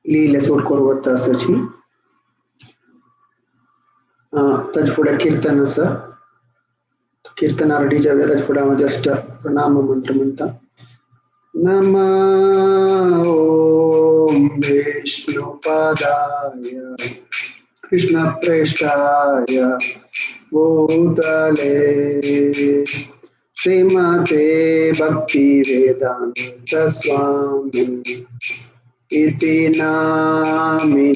Lila Sotkorvata Sachi. Tajpuda Kirtanasa. Kirtana Radija Vedajpuda just Pranama Mantramanta. Nama Om Vishnu Padaya Krishna Preshtaya Bhutale Srimate Bhakti Vedanta Swami Iti Namini.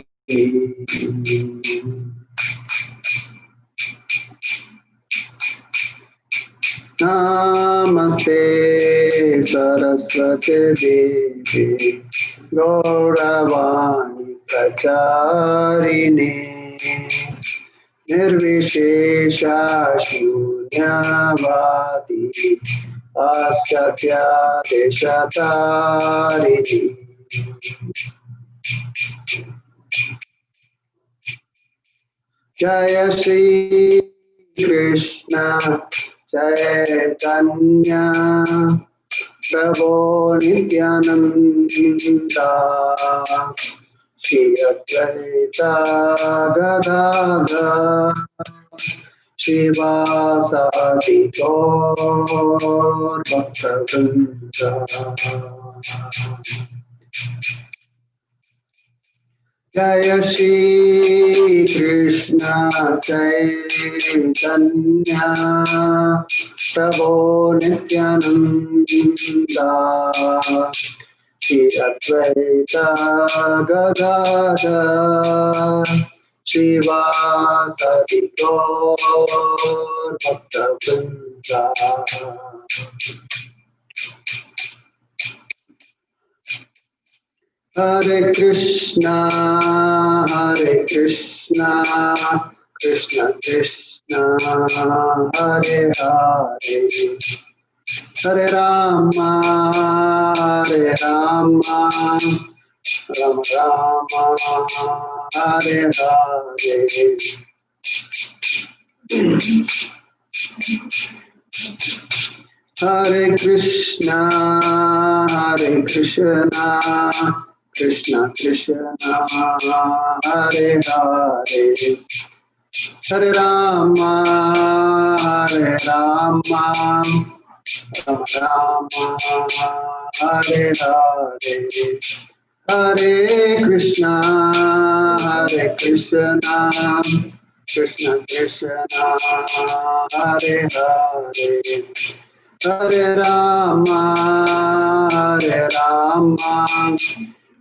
Namaste Saraswati Devi Gauravani Pracharini Nirvishesha Shunyavadi Paschatya Deshatarini. Jaya Shri Krishna Chaitanya Prabhu Nityananda Shri Advaita Gadadhar Shivasati Gaur Bhaktavrinda. Jaya Shri Krishna Chaitanya Prabhu Nityananda Shri Advaita Gadadhar Shivasati Gaur Bhaktavrinda. Hare Krishna, Krishna Krishna, Hare Hare, Hare Rama, Rama Rama, Hare Hare. Hare Krishna, Krishna Krishna, Hare Hare, Hare Rama, Rama Rama, Hare Hare, Hare Krishna, Krishna Krishna, Hare Hare, Hare Rama,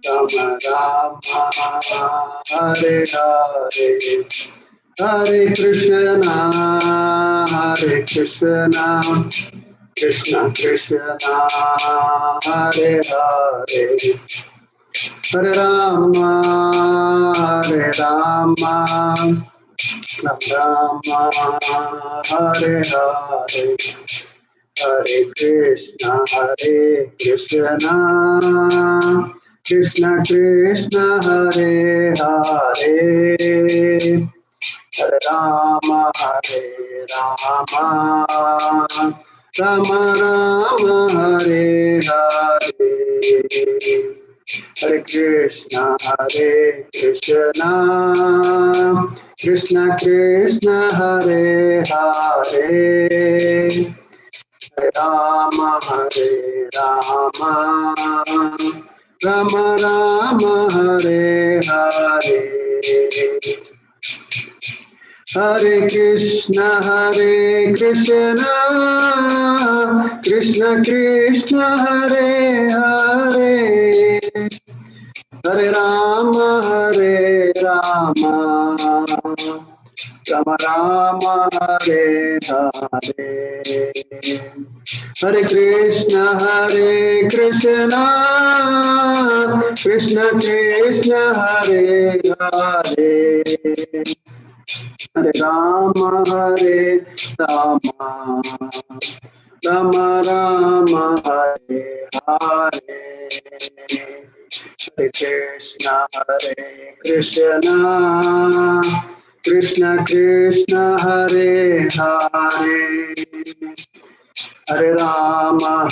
Rama Rama, Hare Hare, Hare Krishna, Krishna Krishna, Hare Hare, Hare Rama, Rama Hare Hare, Hare Krishna, Krishna Krishna, Hare Hare, Hare Rama, Rama Rama, Hare Hare, Hare Krishna, Krishna Krishna, Hare Hare, Hare Rama, Rama Rama, Hare Hare, Hare Krishna, Krishna Krishna, Hare Hare, Hare Rama, Rama Rama, Hare Hare, Hare Krishna, Krishna Krishna, Hare Hare, Hare Rama, Rama Rama Rama, Hare Hare, Hare Krishna, Krishna Krishna, Hare Hare, Hare Rama,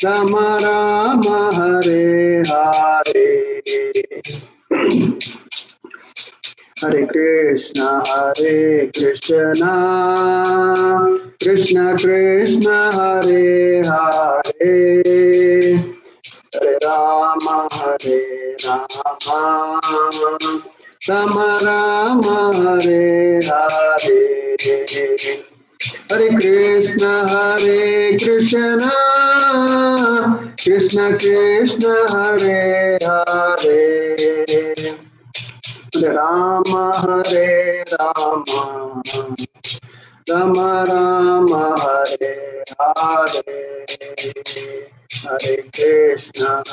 Ram Rama Hare Hare Hare Krishna Krishna Krishna Hare Hare Hare Rama Rama Rama Hare Hare Hare Krishna Krishna Krishna Hare Hare Hare Rama Rama Rama Hare Hare Hare Krishna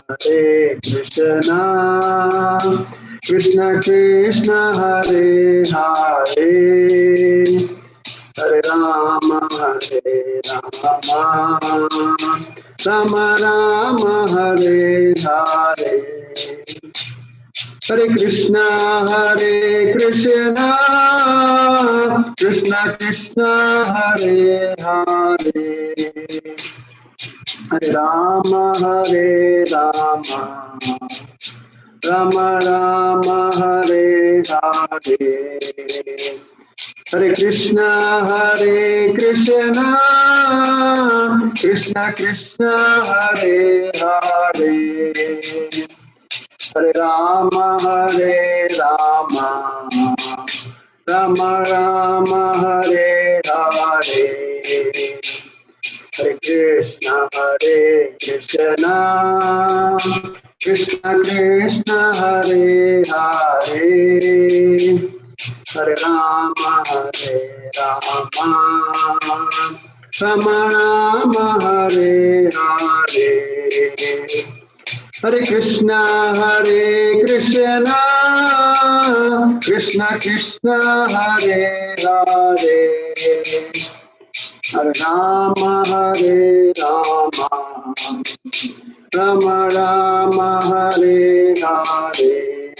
Krishna Krishna Hare Hare Hare Rama Rama Rama Hare Hare Hare Krishna Krishna Krishna Hare Hare Hare Rama Rama Rama Hare Hare Hare Krishna Krishna Krishna Hare Hare Hare Rama Rama Rama Hare Hare Hare Krishna Krishna Krishna Hare Hare Hare Rama Rama Rama Hare Hare Hare Krishna Krishna Krishna Hare Hare Hare Rama Rama Rama Hare Hare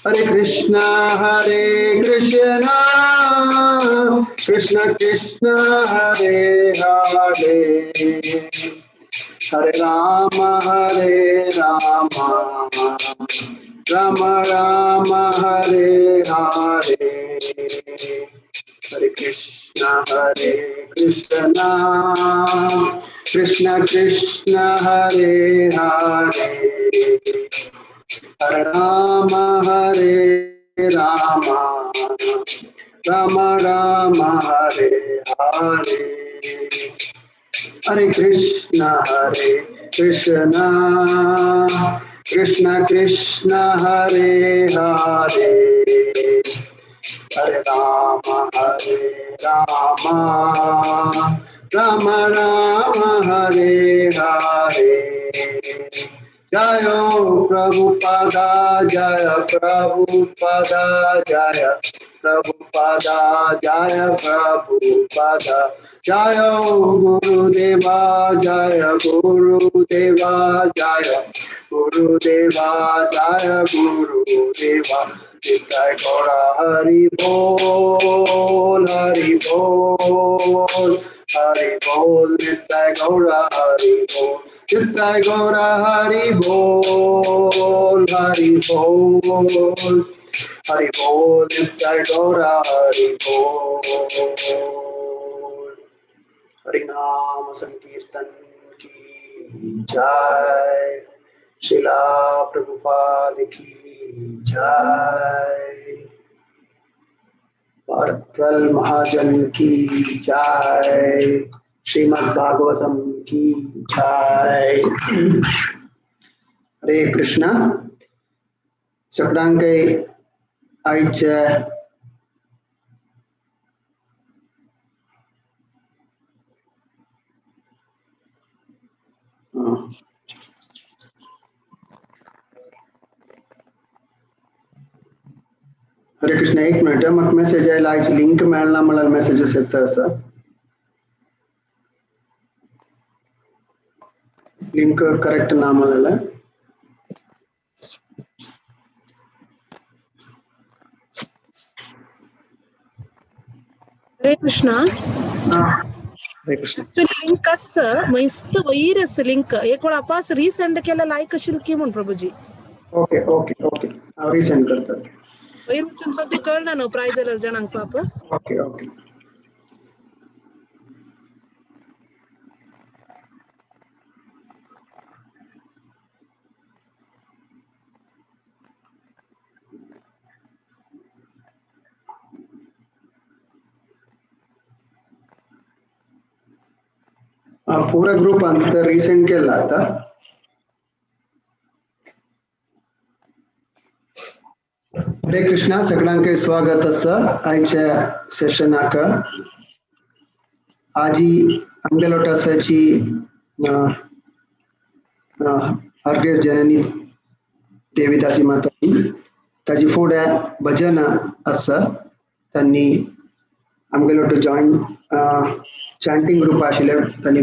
Hare Krishna Krishna Krishna Hare Hare Hare Rama Rama Rama Hare Hare Hare Krishna Krishna Hare Hare Hare Rama Rama Rama Hare Hare Hare Krishna Krishna Hare Hare Hare Rama Rama Rama Hare Hare Jayo Prabhupada Jaya Prabhupada Jaya Prabhupada Jaya Prabhupada Jaya Gurudeva Jaya Gurudeva Jaya Gurudeva Jaya Gurudeva Nitai Gaura Hari Bol Hari Bol Hari Bol Nitai Gaura Hari Bol Nitai Gaura Hari Bol Hari Bol Hari Bol Nitai Gaura Hari Bol हरिनाम संकीर्तन की जय श्रीला प्रभुपाद की जय भारतवल महाजन की जय श्रीमद् भागवतम की जय हरे कृष्णा सगळ्यांके आयचे हरे कृष्ण एक मिनिट म्हाका मेसेज आयला आयची लिंक मेळना म्हळ्यार मेसेजेस येता आसा लिंक करेक्ट ना म्हळ्यार हरे कृष्णा हरे कृष्ण एक्चुअली लिंक असं मस्त वैरस लिंक एक वेळा पास रिसेंड केला लाईक असेल की म्हणून Prabhuji. Okay okay okay resend करतात. वैर वचून सध्या कळणार ना प्राइज जणांक पाप. ओके ओके पूरा ग्रुप अंत रिसेंड केला आता. हरे कृष्णा सगळ्यांक स्वागत असा आयच्या सेशनाक. आजी अंगलोटासाची अर्घ्य जननी देवीदासी माता ताजी फुडें भजन आसा. त्यांनी आमगेलोट जॉईन चॅन्टिंग ग्रुप आशिल्ले त्यांनी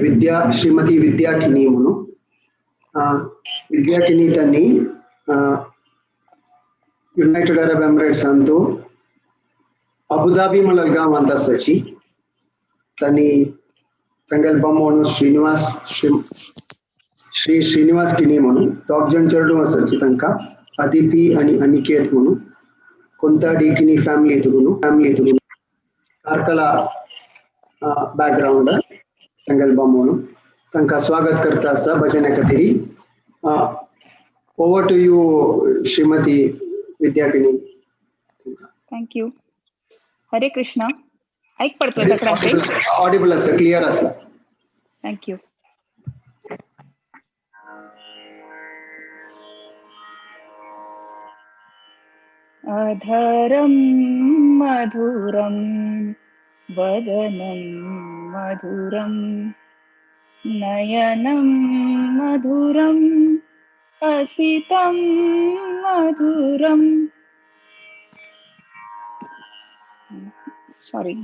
श्रीमती विद्याकिनी म्हणून विद्याकिनी त्यांनी United Arab Emirates Antu Abu Dhabi म्हणून गांव अंत आसाची. त्यांनी तंगल बॉम्ब श्री श्रीनिवास किनी म्हणून दोग जण चेडूं आसाची तांकां अदिती आणि अनिकेत म्हणून कुंताडी किनी फॅमिली कारकला बॅकग्राउंड तंगल बॉम्ब म्हणून तांकां स्वागत करता आसा भजना खातीर. Over to you Shrimati विद्याकिनी. Thank you. हरे कृष्णा. ऐक पडतोय सगळ्यांचे? ऑडिबल आसा, क्लियर आसा. Thank you. अधरं मधुरं वदनं मधुरं नयनं मधुरं हसितं मधुरं. सॉरी.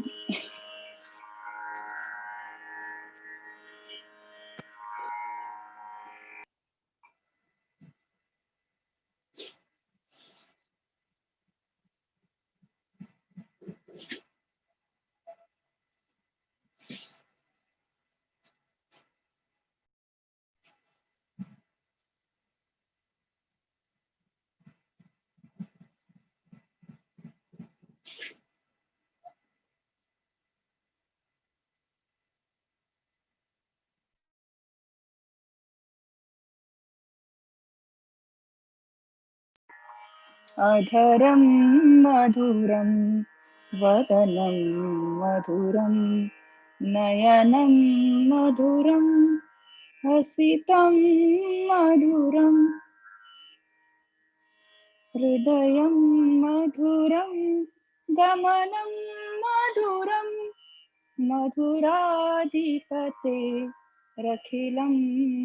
अधरं मधुरं वदनं मधुरं नयनं मधुरं हसितं मधुरं हृदयं मधुरं गमनं मधुरं मधुराधिपते रखिलं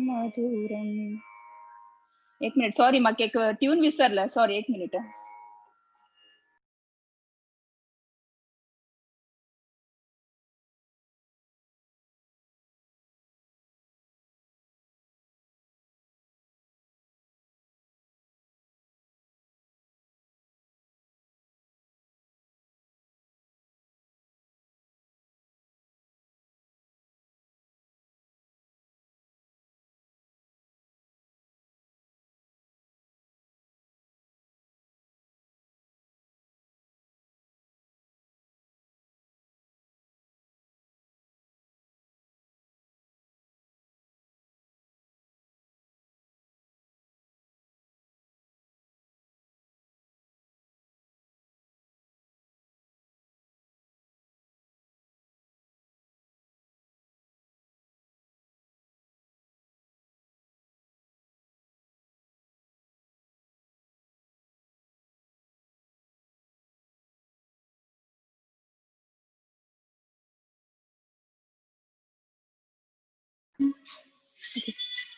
मधुरम्. एक मिनिट, सॉरी मग एक ट्यून विसरलं, सॉरी एक मिनिट.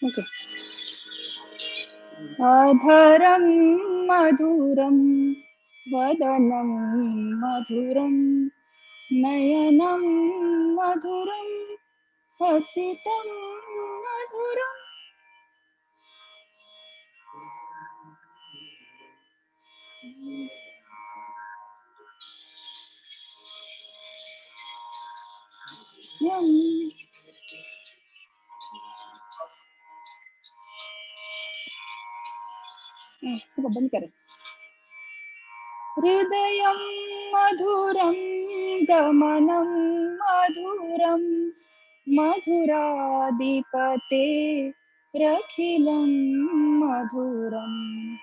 Okay. अधरं मधुरं वदनं मधुरं नयनं मधुरं हसितं मधुरम्. बंद कर। हृदयं मधुरं गमनं मधुरं मधुराधिपते रखिलं मधुरम्।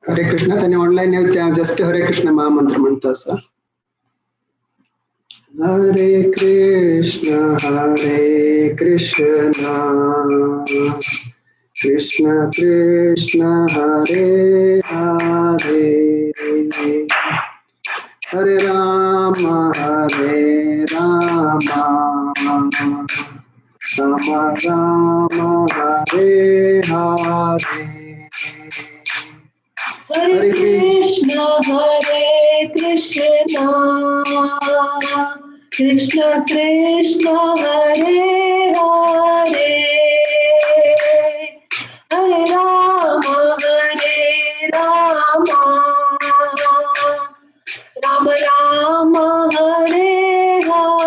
हरे कृष्ण. त्याने ऑनलाईन येऊ त्या जस्ट हरे कृष्ण महामंत्र म्हणतो असं. हरे कृष्ण कृष्ण कृष्ण हरे हरे, हरे राम राम राम हरे हरे. हरे कृष्ण कृष्ण कृष्ण हरे हरे, हरे राम राम राम हरे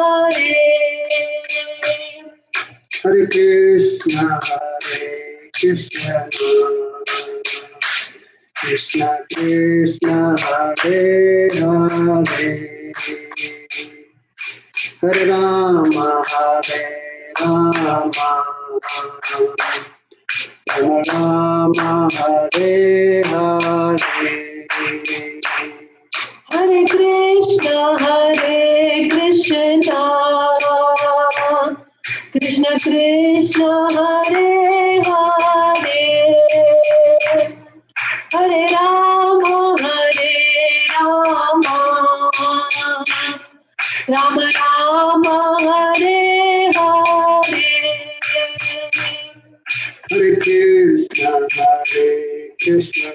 हरे. हरे कृष्ण कृष्ण कृष्ण हरे हरे, हरे राम राम हरे हरे. हरे कृष्ण कृष्ण कृष्ण हरे हरे, हरे राम राम राम हरे हरे. हरे कृष्ण कृष्ण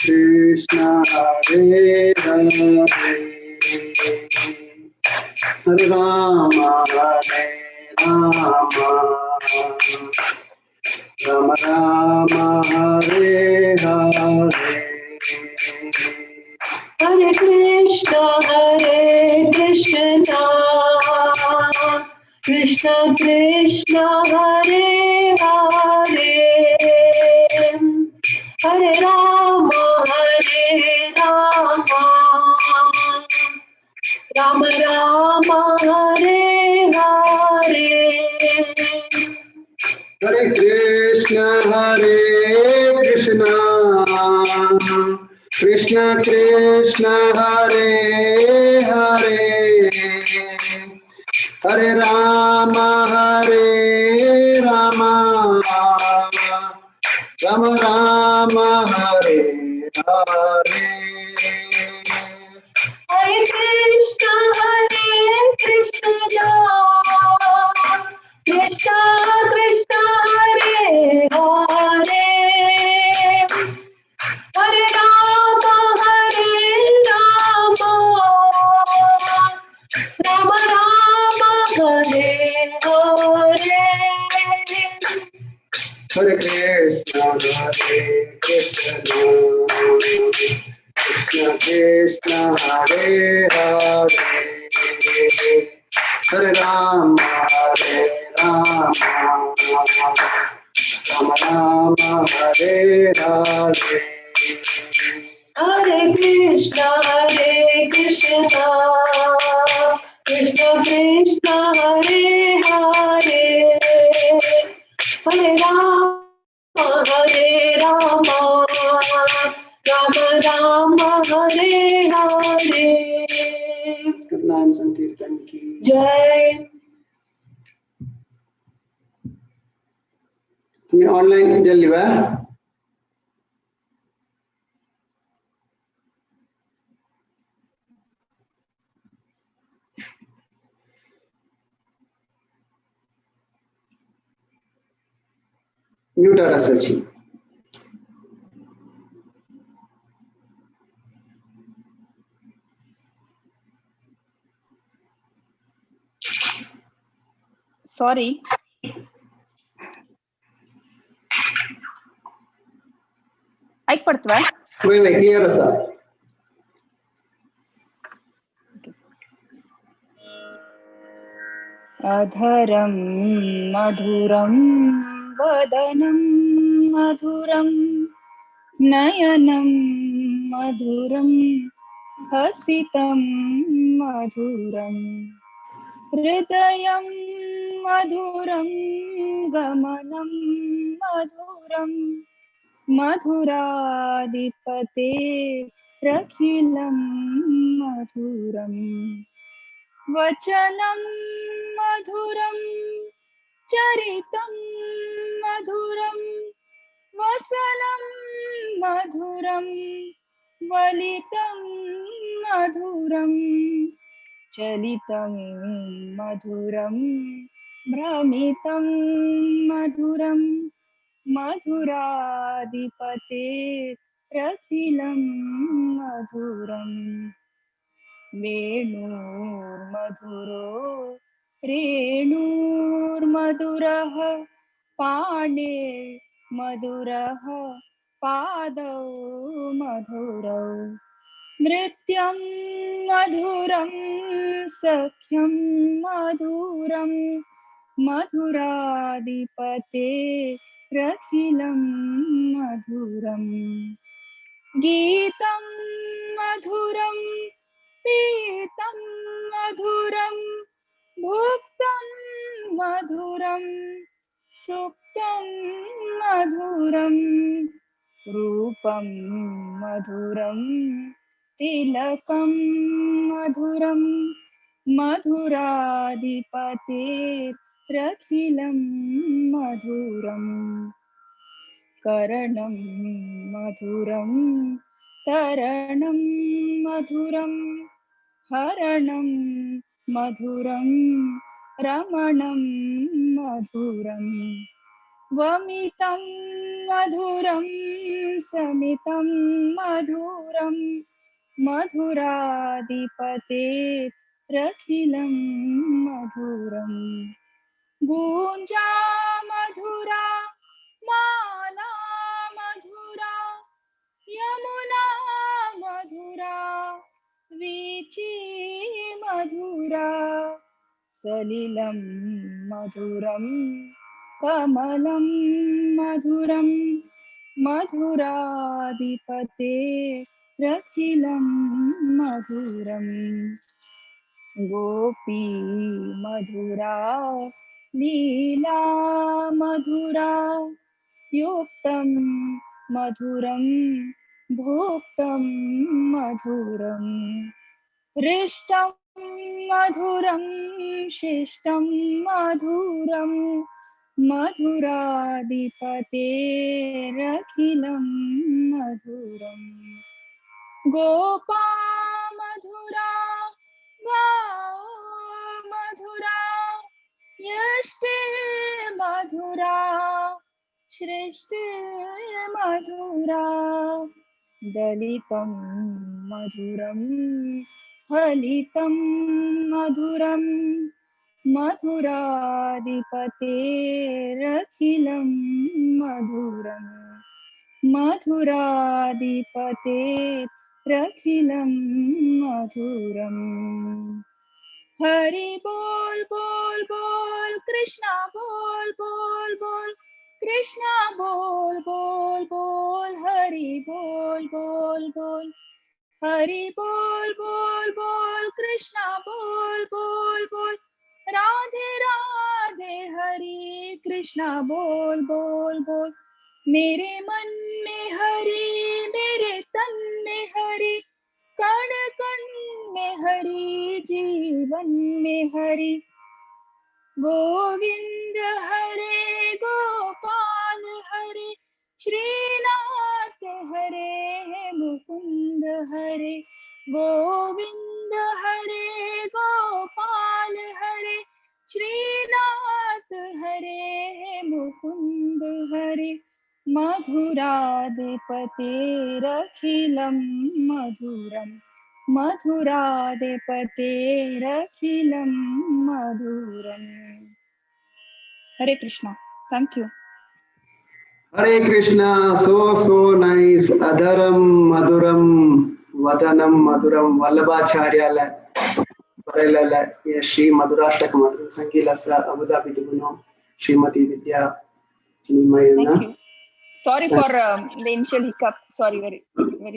कृष्ण हरे हरे, हरे राम राम हरे हरे. हरे कृष्ण कृष्ण कृष्ण हरे हरे, हरे Ram Ram Ram Hare Hare. Krishna Hare Hare Hare Ram Ram Ram Hare Hare. Hare Krishna, Krishna Krishna, Hare Hare, Hare Rama, Rama Rama, Hare Hare. Hare Krishna Krishna Krishna Hare Hare Hare Rama Rama Rama Hare Hare। Hare Krishna, Krishna Krishna, Hare Hare, Hare Rama, Rama Rama, Hare Hare। नाम संकीर्तन की जय। तुम्ही online जल्ली बा mute आसाची। Sorry ऐक पडतोय वय clear असा। अधरं मधुरं वदनं मधुरं नयनं मधुरं हसितं मधुरं हृदयं मधुरं गमनं मधुरं मधुराधिपते रखिलं मधुरम् वचनं मधुरं चरितं मधुरं वसनं मधुरं वलितं मधुरं चलितं मधुरं भ्रमितं मधुरं मधुराधिपते रखिलं मधुरम् वेणुर्मधुरो रेणुर्मधुरः पाणे मधुरः पादौ मधुरौ नृत्यं मधुरं सख्यं मधुरं मधुराधिपते रखिलं मधुरम् गीतं मधुरं पीतं मधुरं भुक्तं मधुरं सुप्तं मधुरं रूपं मधुरं तिलकं मधुरं मधुराधिपते रखिलं मधुरम् करणं मधुरं तरणं मधुरं हरणं मधुरं रमणं मधुरं वमितं मधुरं समितं मधुरं मधुराधिपते रखिलं मधुरम् गुंजा मधुरा माला मधुरा यमुना मधुरा वीची मधुरा सलिलं मधुरं कमलं मधुरं मधुराधिपते रखिलं मधुरम् गोपी मधुरा लीला मधुरा युक्तं मधुरं भुक्तं मधुरं हृष्टं मधुरं शिष्टं मधुरं मधुराधिपतेरखिलं मधुरम् गोपा मधुरा गा मधुरा यष्टे मधुरा सृष्टे मधुरा दलितं मधुरं फलितं मधुरं मधुराधिपतेरखिलं मधुरम् मधुराधिपतेरखिलं मधुरम् हरि बोल बोल बोल कृष्णा बोल बोल बोल कृष्णा बोल बोल बोल हरि बोल बोल बोल हरि बोल बोल बोल कृष्णा बोल बोल बोल राधे राधे हरि कृष्णा बोल बोल बोल मेरे मन में हरि मेरे तन में हरि कण कण में हरि जीवन में हरि गोविंद हरे गोपाल हरे श्रीनाथ हरे मुकुंद हरे गोविंद हरे गोपाल हरे श्रीनाथ हरे मुकुंद हरे मधुराधिपतेरखिलं मधुरम् मधुराधिपतेरखिलं मधुरम् हरे कृष्णा थैंक यू हरे कृष्णा सो नाइस अधरम मधुरम वदनम मधुरम वल्लभाचार्याल बरेलल ये श्री मधुराष्टक मधुर संगीलस अबुधाबी दुगुनो श्रीमती विद्या किनिमयना thank you sorry for the initial hiccup sorry very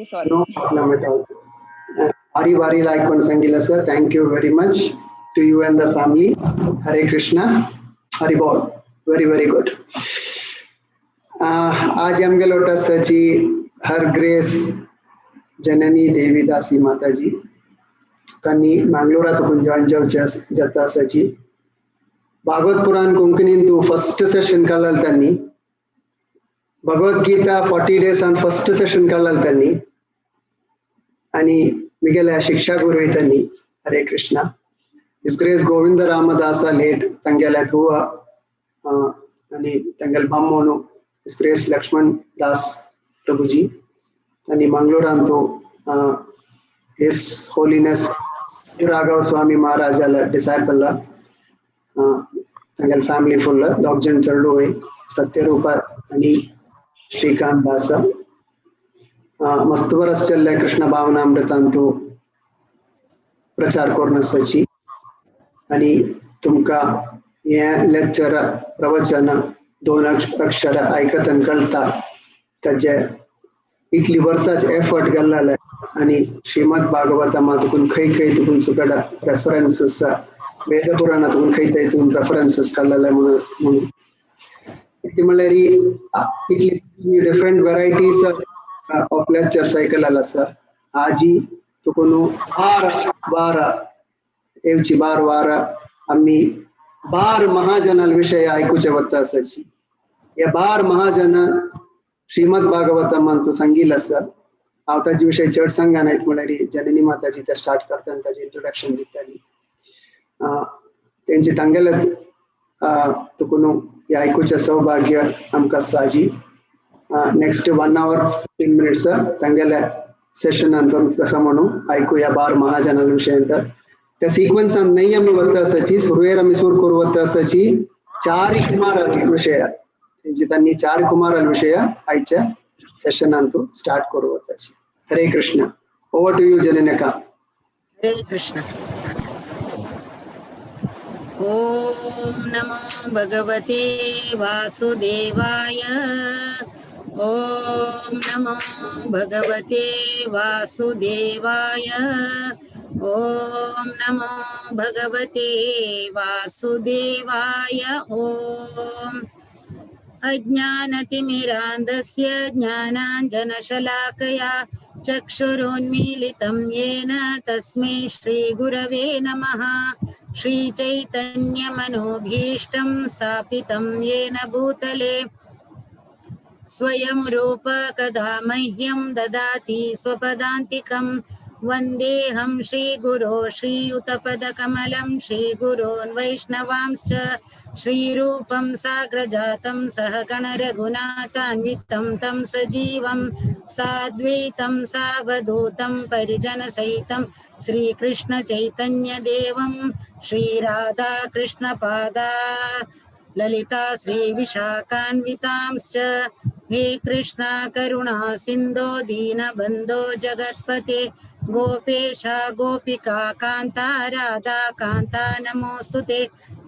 sorry no problem at all Ari like one Sangila sir thank you very much to you and the family Hare Krishna Hari Bol very good आज आमगे लोटा सची हर grace जननी देवीदासी माता जी तनी मंगलोरा तो join जाता सची भागवत पुराण कोंकणी तू first session कळल तनी Bhagavad Gita 40 days and first session कळल तनी आणि मिगेला शिक्षा गुरु तनी हरे कृष्णा इस ग्रेस गोविंद रामदास लेट तंगेला हुआ आणि तंगल बम्मोनु इस ग्रेस लक्ष्मण दास प्रभु जी आणि मंगलोरांतो his holiness Raghav Swami Maharaj disciple तंगल family फुल दोगजन चरडू सत्यरूप आणि श्रीकांत दास मस्त बरस चल्ले कृष्ण भावनामृतांतो प्रचार करना सची आणि तुमका ये लेक्चर प्रवचन 2 अक्षर ऐकतन कळता त्याचे इतली वर्षाच एफर्ट घालला आणि श्रीमद भागवतामातून खै तुकून सुकड रेफरन्सेस वेद पुराणातून खै रेफरन्सेस कळला म्हणून इतली म्हणल्यारी इतली different varieties of lecture cycle आला सर आजी तुकून बार एवची बार आम्ही 12 महाजनाल विषय ऐकूचे वत्ता असाची या 12 महाजन श्रीमद भागवतामांतू सांगिल आसा हांव ताजे विशय चड सांगा नायत म्हळ्यार जननी माताजी ते स्टार्ट करतना ताजे इंट्रोडक्शन दिताली तेंचे तांगेले तुकून हे ऐकूचे सौभाग्य आमकां साजी नेक्स्ट 1 hour 15 minutes तांगेले सेशनांत कसा म्हणू ऐकूया 12 महाजनाल विषय त्या सीक्वेन्स नहीं आम्ही वत्ता सची सुरवेर आम्ही सुर करू वत्ता सची 4 कुमार विषय तेंची तांनी 4 कुमार विषय आयच्या सेशनांतू स्टार्ट करू वत्ताची हरे कृष्ण ओवर टू यू जननका हरे कृष्ण ओम नमो भगवते वासुदेवाय ओम नमो भगवते वासुदेवाय ओम नमो भगवते वासुदेवाय ओम अज्ञानतिमिरान्धस्य ज्ञानाञ्जनशलाकया चक्षुरुन्मीलितं येन तस्मै श्रीगुरवे नमः। श्रीचैतन्यमनोभीष्टं स्थापितं येन भूतले स्वयं रूप कदा मह्यं ददाति स्वपदान्तिकं। वन्देऽहं श्रीगुरो श्रीयुतपदकमलं श्रीगुरोन् वैष्णवांश्च श्रीरूपं साग्रजातं सहगण रघुनाथान्वितं तं सजीवं साद्वैतं सावधूतं परिजनसहितं श्रीकृष्ण चैतन्यदेवं श्रीराधा कृष्णपादा ललिता श्री विशाखान्वितांश्च। हे कृष्णा करुणा सिन्धो दीनबन्धो जगत्पते गोपेश गोपिका कान्ता राधा कान्ता नमोऽस्तुते।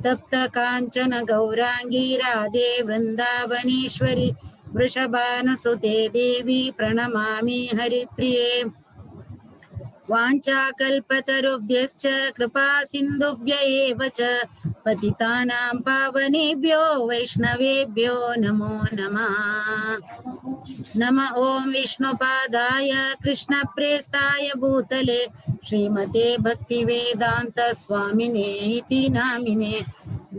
तप्त काञ्चन गौरांगी राधे वृन्दावनेश्वरी वृषभानुसुते देवी प्रणमामि हरिप्रिये। वाञ्छाकल्पतरुभ्यश्च कृपा सिन्धुभ्य एव च पतितानां पावनेभ्यो वैष्णवेभ्यो नमो नमः। नमः ॐ विष्णुपादाय कृष्णप्रेष्ठाय भूतले श्रीमते भक्तिवेदान्त स्वामिने इति नामिने।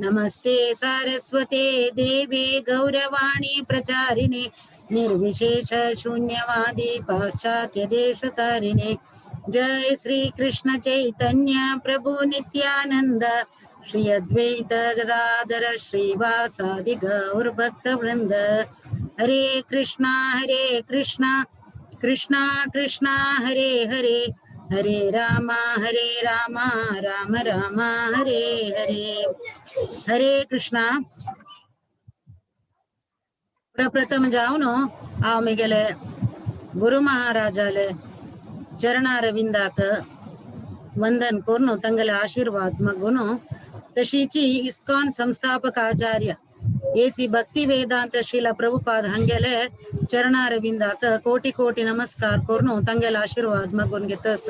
नमस्ते सारस्वते देवे गौरवाणी प्रचारिणे निर्विशेष शून्यवादी पाश्चात्य देशतारिणे। जय श्री कृष्ण चैतन्य प्रभु नित्यानंद श्री अद्वैत गदाधर श्रीवासादि गौर भक्त वृंद। हरे कृष्णा कृष्णा कृष्णा हरे हरे हरे राम राम राम हरे हरे। हरे कृष्णा प्रप्रथम जाऊन आम्ही गेले गुरु महाराजाले चरणारविंदाक वंदन करून तंगले आशीर्वाद मगुनु तशीची इस्कॉन संस्थापक आचार्य एसी भक्ति वेदांत श्रीला प्रभुपाद हंगेले चरणारविंदाक कोटी कोटी नमस्कार करून तंगले आशीर्वाद मगुन घेतस।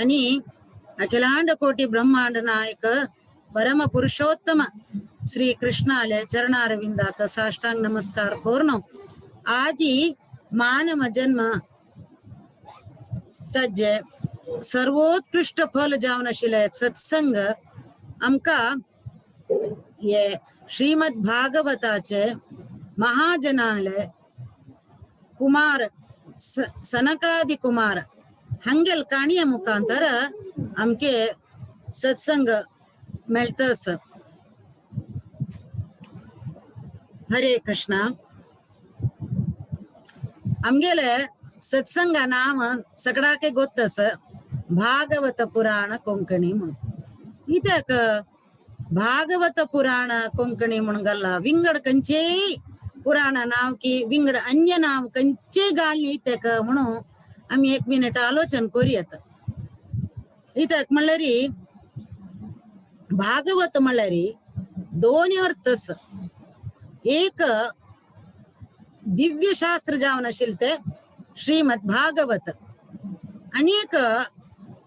आणि अखिलांड कोटी ब्रह्मांड नायक परम पुरुषोत्तम श्री कृष्णाले चरणारविंदाक साष्टांग नमस्कार करून आजी मानव जन्म तज्जे सर्वोत्कृष्ट फल जावन आशिल्ले सत्संग आमका ये श्रीमद भागवताचे महाजनाले कुमार सनकादि कुमार हंगेल काणिया मुखांतर आमके सत्संग मेळतस। हरे कृष्णा आमगेले सत्संग नाम सगळाके गोत्तस भागवत पुराण कोंकणी म्हणून। इतक भागवत पुराण कोंकणी म्हणून गल्ला विंगड कंचे पुराण नाव की विंगड अन्य नाव कंचे गाली इतक म्हणून आम्ही 1 मिनिट आलोचन करूयात। इतक म्हणल्यारी भागवत म्हणल्यारी 2 अर्थस। एक दिव्य शास्त्र जावन आशिल्ले ते श्रीमद भागवत आणि एक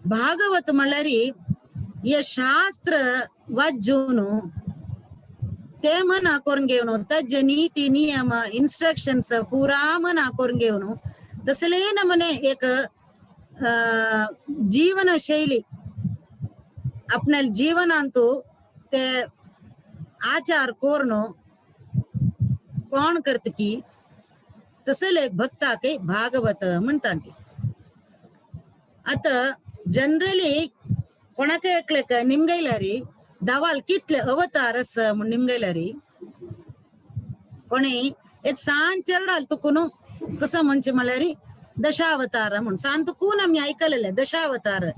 भागवत म्हणल्यारी ये शास्त्र वाजून ते मना करून घेवन तज्जे नीती नियम इन्स्ट्रक्शन्स पुरा मना करून घेवन तसले नमने एक जीवन शैली आपल्या जीवनांतू ते आचार करून कोण करत की तसले भक्ता के भागवत म्हणतात। आता जनरली कोणाके ऐकलेक निमगैलारी दावाल कितले अवतारस म्हण निमगैलारी कोणी एक सांज चरडाल तुकुनु कसं म्हणजे म्हळ्यारी दशावतार म्हण सांग तुकून आम्ही ऐकलेले दशावतार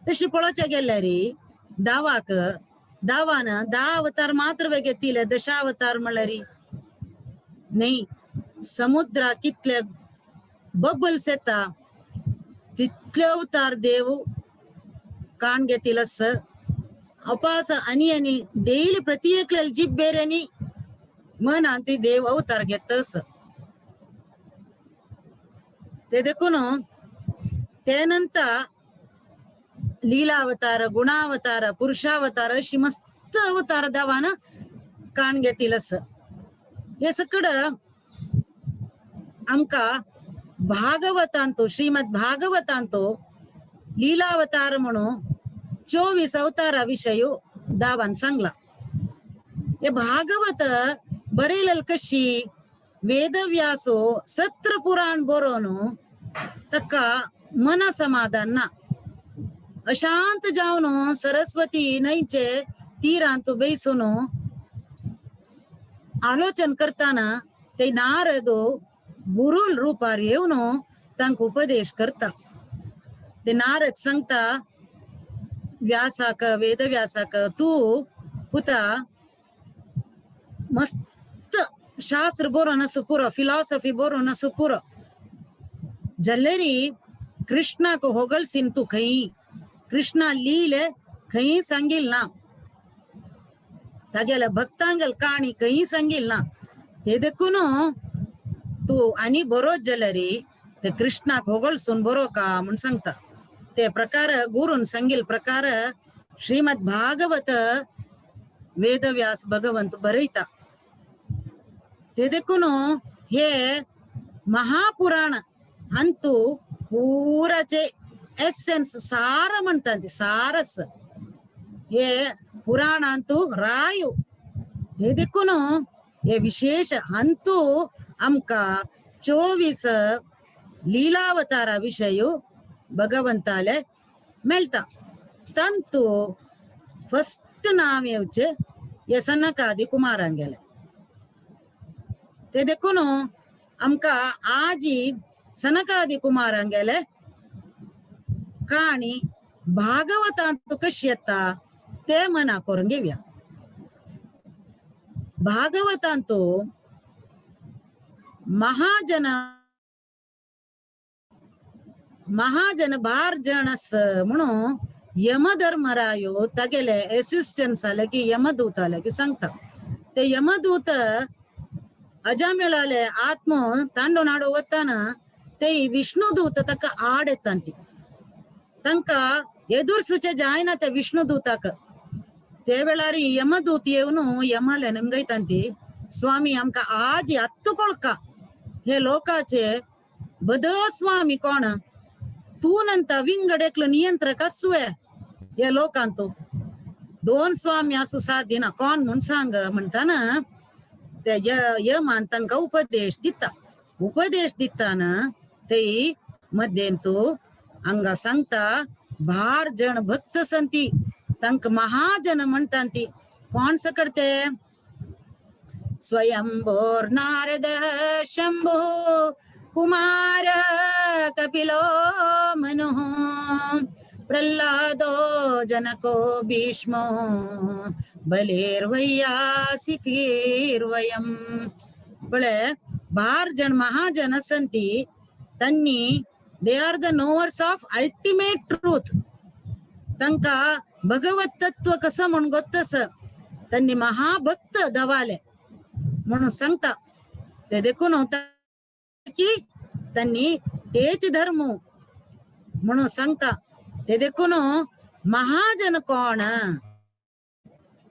तशी पळोवचे गेल्यारी दावान 10 अवतार मात्र घेतले दशावतार म्हळ्यारी नाही। समुद्रा कितले बबल्स येता तितले अवतार देव कान घेतीलस अपास आणि डेली प्रत्येक जीप बेरेनी मन अंती देव अवतार घेतस ते देखून त्यानंतर लीलावतार गुणावतार पुरुषावतार अशी मस्त अवतार देवान कान घेतीलस। हे सकड आमका भागवतांतो श्रीमद भागवतांतो लीलावतार म्हणून 24 अवतारा विषय दावान सांगला. हे भागवत बरेल कशी वेदव्यासो 17 पुराण बरोनु तक्का मन समाधान ना अशांत जाऊन सरस्वती नईचे तीरांतू बैसून आलोचन करताना ते नारदो गुरुल रूपार येऊन तांक उपदेश करता. ते नारद सांगता व्यासाक वेद व्यासाक तू पुता मस्त शास्त्र बरो नसु पुरो फिलॉसफी बरो नसु पुरो जल्लेरी कृष्णा को होगलसीन तू खई कृष्णा लीले खई सांगिल ना तागेला भक्तांगल काणी खई सांगिल ना हे देखून तू आणि बरो जल्लेरी ते कृष्णाक होगलसून बरो का म्हणून सांगता. ते प्रकार गुरुन सांगिल प्रकार श्रीमद भागवत वेदव्यास भगवंत बरयता. ते देखून हे महापुराण अंतू पुराचे एसेन्स सार म्हणतात सारस हे पुराण अंतू रायू. हे देखून हे विशेष अंतू आमका 24 लीलावतारा विषय भगवंताले मेळता. तंतू फर्स्ट नाम येवचे हे सनकादि कुमारांगेले. ते देखून आमका आजी सनकादि कुमारांगेले काणी भागवतांत कशी येता ते मना करून घेऊया. भागवतांतो महाजन बार जणस म्हणून यमधर्मरायो तगेले असिस्टन्स आले की यमदूत आले की सांगता. ते यमदूत अजामेळाले आत्म तांडो नाडो वताना ते विष्णुदूत तक आड येतांती तंका एदूर सुचे जायना ते विष्णुदूताक. ते वेळारी यमदूत येऊन यमाले निमगैतांती स्वामी आमका आज हत्तुಕೊಳ್ಕ हे लोकाचे बद स्वामी कोण तू नंत विंगडेकल नियंत्र कसवे हे लोकांतो 2 स्वामी असू साध्य ना कोण म्हणून सांग म्हणताना ते यमान तांका उपदेश दिताना ते मध्येंतू अंगा सांगता भार जण भक्त संती तंक महाजन म्हणतांती कोण सकडते स्वयंभोर नारद शंभो कुमार कपिलो मनु प्रल्हादो जनको भीष्मो बलेर्वय्यासिकीर्वयम्. बळे बार जन महाजन संती तन्नी they are the knowers of ultimate truth. तंका भगवत तत्व कसं म्हणून गोत्तस तन्नी महाभक्त दवाले म्हणून सांगता. ते देखून होता की त्यांनी तेच धर्म म्हणून सांगता. ते देखून महाजन कोण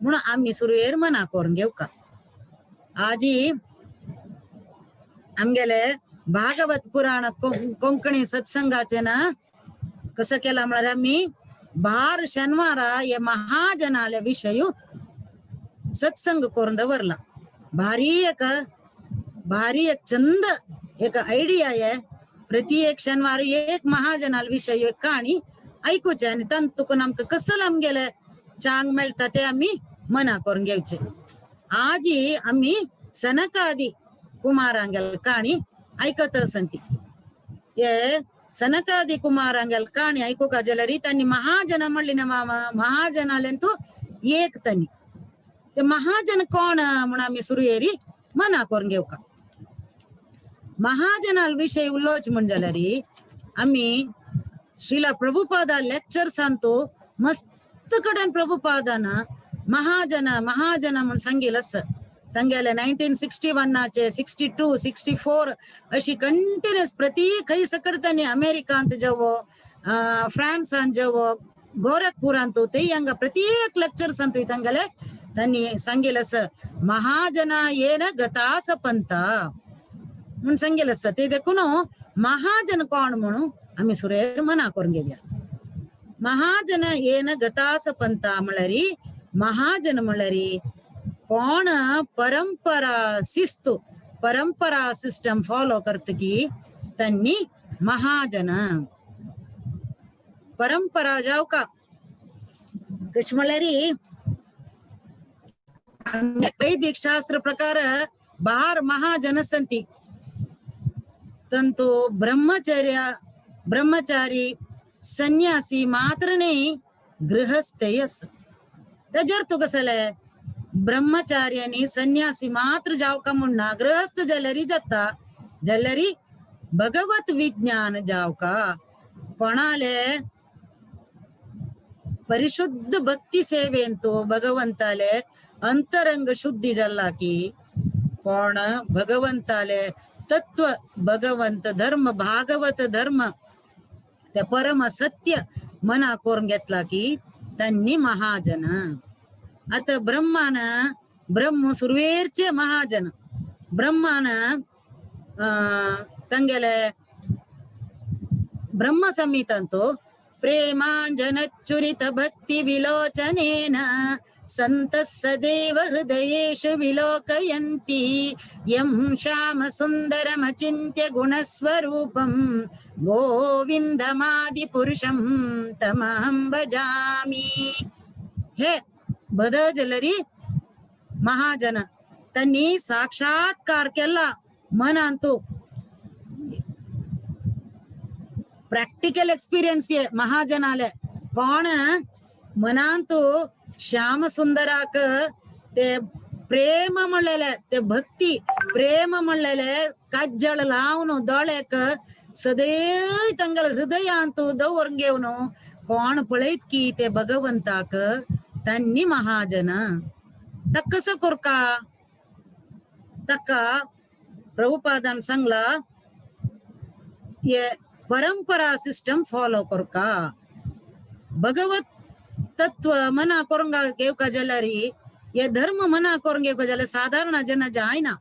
म्हणून आम्ही सुरवेर मना करून घेऊ का. आजी आमगेले भागवत पुराण कोंकणी सत्संगाचे ना कसं केला म्हणाले आम्ही बार शनिवारा हे महाजनाले विषय सत्संग करून दवरला. भारी एक चंद एक आयडिया आहे. प्रति एक शनिवार एक महाजनाल विषय कहाणी ऐकूचे आणि तंतुकून आमक कसं आमगेले चांग मेळता ते आम्ही मना करून घेवचे. आजी आम्ही सनकादि कुमारांगेल कहाणी ऐकत असंती. हे सनकादि कुमारांगेल कहाणी ऐकू का जलरी त्यांनी महाजन म्हणली ना महाजनालेंतू एक तनी ते महाजन कोण म्हणून आम्ही सुरु मना करून घेऊ का. महाजनाल विषय उल्लोच म्हणजे आम्ही श्रीला प्रभुपादा लेक्चर सांगतो मस्त कडेन प्रभुपादाना महाजन म्हणून सांगेल असं. ತಂಗೆಲ್ಲ 1961 62 64 अशी कंटिन्युअस प्रति खई सकडतानी अमेरिका ಅಂತ जावो फ्रान्स ಅಂತ जावो गोरखपुर ಅಂತ ते यंग प्रत्येक लेक्चर्स ಅಂತ इतंगले त्यांनी सांगेलस महाजना येन गतास पंता म्हणून सांगेलस ते देखून महाजन कोण म्हणून आम्ही सुरेर मना करून घेऊया. महाजन येन गतास पंता म्हणल्यारी महाजन म्हणल्यारी कोण परंपरा शिस्त परंपरा सिस्टम फॉलो करत की त्यांनी महाजन परंपरा जाव का कश म्हणल्यारी वैदिक शास्त्र प्रकार बार महाजन संती तंतु ब्रह्मचारी संन्यासी मात्र नाही गृहस्थयस त्याच्यावर तू कसं ब्रह्मचारी आणि संन्यासी मात्र जाव का म्हणणा गृहस्थ जलरी जाता जलरी भगवत विज्ञान जाव का कोणाले परिशुद्ध भक्ती सेवेंतो भगवंताले अंतरंग शुद्धी जल्ला की कोण भगवंताले तत्व भगवंत धर्म भागवत धर्म त्या परम सत्य मना करून घेतला की त्यांनी महाजन. आता ब्रह्मान ब्रह्म सुर्वेरचे महाजन ब्रह्मान ತಂಗೆಲೆ ಬ್ರಹ್ಮ ಸಂಹಿತಂತು ಪ್ರೇಮಾಂಜನಚ್ಚುರಿತ ಭಕ್ತಿ ವಿಲೋಚನೇನ ಸಂತಃ ಸದೇವ ಹೃದಯೇಷು ವಿಲೋಕಯಂತಿ ಯಂ ಶ್ಯಾಮ ಸುಂದರಮಚಿಂತ್ಯ ಗುಣಸ್ವರೂಪಂ ಗೋವಿಂದಮಾದಿ ಪುರುಷಂ ತಮಹಂ ಭಜಾಮಿ. ಹೇ ಬದಜಲರಿ महाजन त्यांनी साक्षात्कार केला मन आणतो प्रॅक्टिकल एक्सपिरियन्स ये महाजनाले पण मनांतू श्याम सुंदराक ते प्रेम म्हणलेले ते भक्ती प्रेम म्हणलेले काजळ लावून दोळेक सदैव तंगल हृदय आणतो दवरून घेऊन कोण पळयत की ते भगवंताक त्यांनी महाजन तक्कस कोरका तक्का प्रभुपादान सांगला ये परंपरा सिस्टम फॉलो कोरका भगवत तत्व मना कोरंगा घेवका जलरी ये धर्म मना करून घेवका जल साधारण जन जायना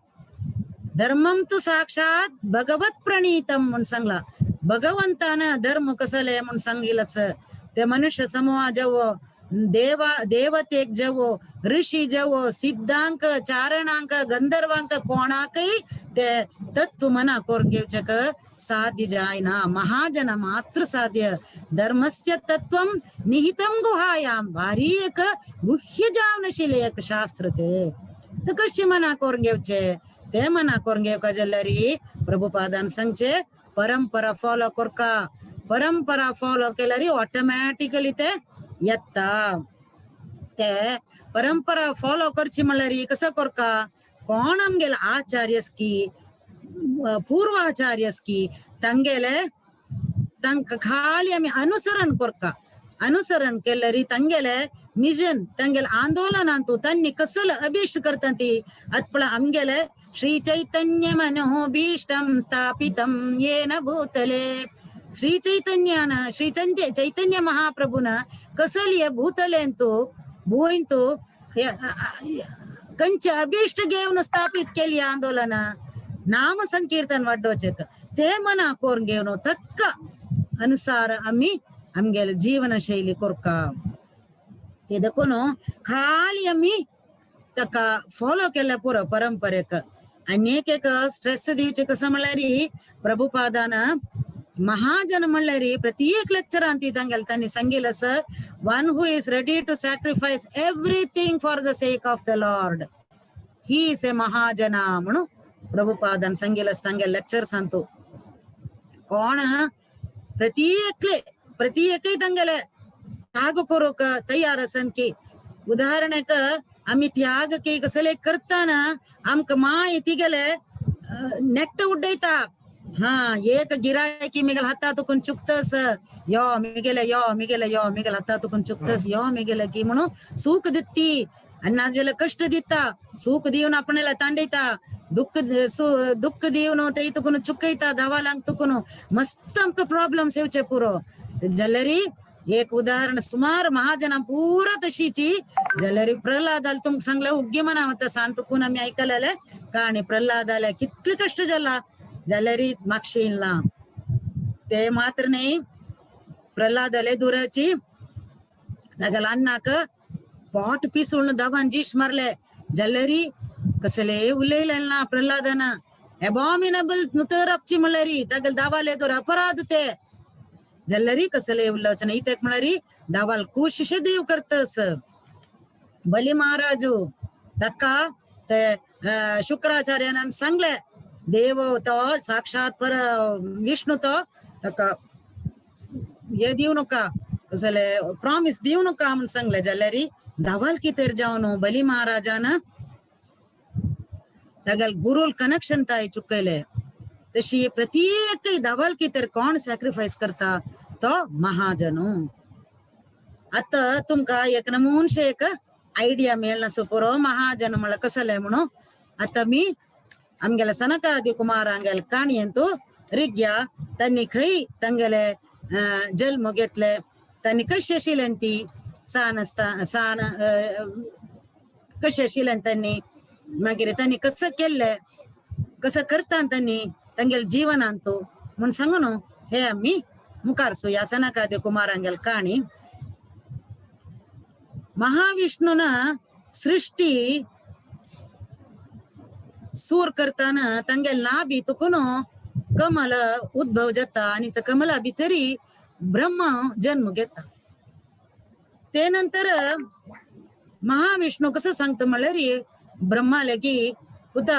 धर्मम तू साक्षात भगवत प्रणीतम म्हणून सांगला भगवंतान धर्म कसले म्हणून सांगिलच ते मनुष्य समूह जवो देवतेक जवो ऋषी जवो सिद्धांक चारणांक गंधर्वांक कोणाकही ते तत्व मना करून घेवचक साध्य जायना महाजन मात्र साध्य धर्मस्य तत्वम निहितम गुहायाम भारी एक गुह्य जावनशील एक शास्त्र ते तर कशी मना करून घेवचे ते मना करून घेवका जल्लरी प्रभुपादान सांगचे परंपरा फॉलो करका परंपरा फॉलो केल्यारी ऑटोमॅटिकली ते येता ते परंपरा फॉलो करची म्हणल्यारी कसं करका कोण आमगेले आचार्यस की पूर्वाचार्यस की तंगेले तंक खाली आम्ही अनुसरण करका अनुसरण केल्यारी तंगेले मिजन तंगेले आंदोलन अंतू तन्नी कसलं अभिष्ट करतांती अत्पळ आमगेले श्री चैतन्य मनोभीष्टं स्थापितं येन भूतले श्री चैतन्यान श्री चैतन्य महाप्रभुन कसली भूतलेंतू भूंतू कंच अभिष्ट घेऊन स्थापित केली आंदोलन नाम संकीर्तन वाढवचेक ते मना करून घेऊन तक्क अनुसार आम्ही आमगेले जीवन शैली कोरका ते देखून खाली आम्ही तका फॉलो केल्या पुर परंपरेक अनेक एक स्ट्रेस दिवचे कसं म्हणल्यारी प्रभुपादान महाजन म्हणल्यारी प्रत्येक लेक्चर अंती तांगेल त्यांनी सांगितलं sir one who is ready to sacrifice everything for the sake of the Lord he is a महाजना म्हणून प्रभुपादान सांगितलं तांगेल लेक्चर सांगतो कोण प्रत्येक तांगेले त्याग करूक तयार असन की उदाहरणक आम्ही त्याग की कसले करताना आमक माहिती गेले नेट उड्डयता हा एक गिरायकी मिगल हाता तुकून चुकतस यो मिगेले हाता तुकून चुकतस यो मिगेले की म्हणून सुख दित्ती अन्नाजेला कष्ट दिता सुख दिवन आपणेला तांडयता दुःख दिवन ते तुकून चुकयता धावालांक तुकून मस्त आमक प्रॉब्लेम येवचे पुरो जल्लरी एक उदाहरण सुमार महाजना पूरा तशीची जाल्यार प्रल्हादाला तुमक सांगले उग्गे म्हणा आता सांतकून आम्ही ऐकलेले काणी प्रल्हादाला कितले कष्ट जाला जाल्यार मागशे इल्ला ते मात्र नाही प्रल्हादाले दुराची दागल अन्नाक पोट पिसून दवान जीश मारले जाल्यार कसले उलयले ना प्रल्हादन एबॉमिनेबल नुतरपची म्हणल्यारी दागल दावाले तर अपराध ते जाल्यार कसले उल्लोचना इतेक म्हळ्यारी दावाल कोशिश देव करतस बली महाराजू तक्का ते शुक्राचार्यान सांगले देव तो साक्षात पर विष्णू तो तक्का हे दिव नका कसले प्रॉमिस दिव नका म्हणून सांगले जाल्यार दावाल कितेर जावन बली महाराजान तगल गुरुल कनेक्शन ताई चुकले तशी प्रत्येक दावाल कितेर कोण सॅक्रिफाईस करता तो महाजनू आता तुमका एक नमुनशे एक आयडिया मेळना सोपरो महाजन म्हळ्यार कसले म्हणून आता मी आमगेले सनकादी कुमारांगेल काणयेंतू रिग्या त्यांनी खंय तांगेले जल्म घेतले त्यांनी कशे आशिल्ले ती सान कशे आशिल्ले त्यांनी मागीर त्यांनी कसं केले कसं करता त्यांनी तांगेल जीवनांतू म्हण सांगू न्हू हे आम्ही मुखारसू या सनकादी कुमारांगेल काणी महाविष्णून सृष्टी सूर करताना तांगेल नाभी तुकुन कमल उद्भव जाता आणि त्या कमला भितरी ब्रह्म जन्म घेता ते नंतर महाविष्णू कसं सांगता म्हळ्यार ब्रह्माले की पुता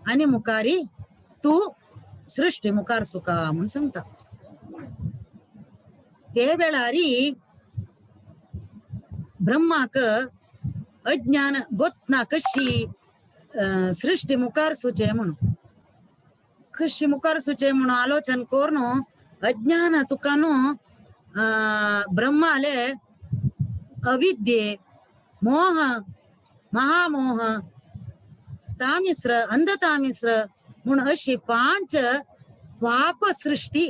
आणि मुखारी तू सृष्टी मुखार सुका म्हणून सांगता ते वेळारी ब्रह्माक अज्ञान गोतना कशी सृष्टी मुखार सुचे म्हणून कशी मुखार सुचे म्हणून आलोचन कोरून अज्ञान तुकानु ब्रह्माले अविद्ये मोह महामोह तामिस्र अंधतामिस्र म्हणून अशी 5 पाप सृष्टी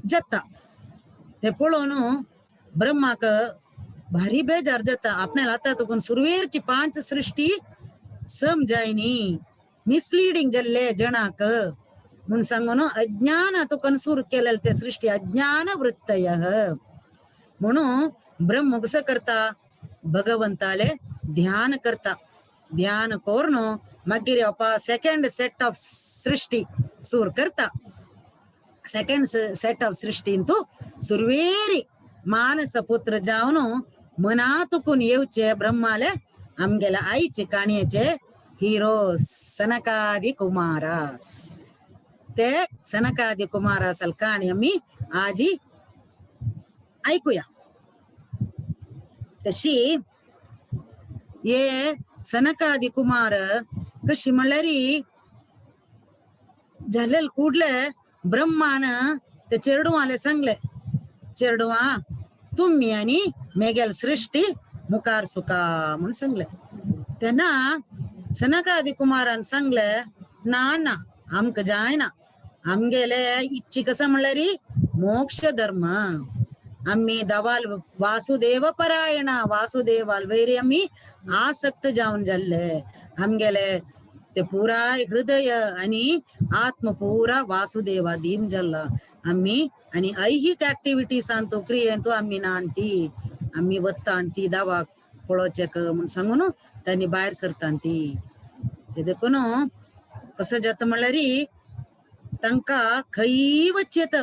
जाता ते पळोवन ब्रह्माक भारी बेजार जाता आपल्याला आता तुकून सुरवेरची 5 सृष्टी समजायनी मिसलीडिंग जाल्ले जनाक म्हणून सांगून अज्ञान तुकन सुरू केलेले ते सृष्टी अज्ञान वृत्तय म्हणून ब्रह्म कसं करता भगवंताले ध्यान करता ध्यान करून मागीर सेकंड सेट ऑफ सृष्टी सूर करता सेकंड सेट ऑफ सृष्टींतू सुरवेरी मानस पुत्र जावन मनातुकून येवचे ब्रह्माले आमगेल्या आईचे काणयेचे हिरो सनकादी कुमारास ते सनकादी कुमारासल काणी आम्ही आजी ऐकूया तशी ये सनकादी कुमार कशी म्हणल्यारी झालेल कुडले ब्रह्मान ते चेरडुवाले सांगले चेरडुवा तुम्ही आणि मेगेल सृष्टी मुखार सुका म्हणून सांगले त्यांना सनकादी कुमारान सांगले ना आमक जायना आमगेले इच्छी कसं म्हणल्यारी मोक्ष धर्म आम्ही दवाल वासुदेव परायण वासुदेवाल वैरी आम्ही आसक्त जाऊन जाल्ले आमगेले ते पुरा हृदय आणि आत्म पुरा वासुदेवा दीम जाल्ला आम्ही आणि ऐहिक ऍक्टिव्हिटीज आणतो क्रियेंतू आम्ही नांती आम्ही वत्तांती दावा पळोचेक म्हणून सांगून त्यांनी बाहेर सरतांती ते देखून कसं जात म्हणल्यारी तांका खंय वचेत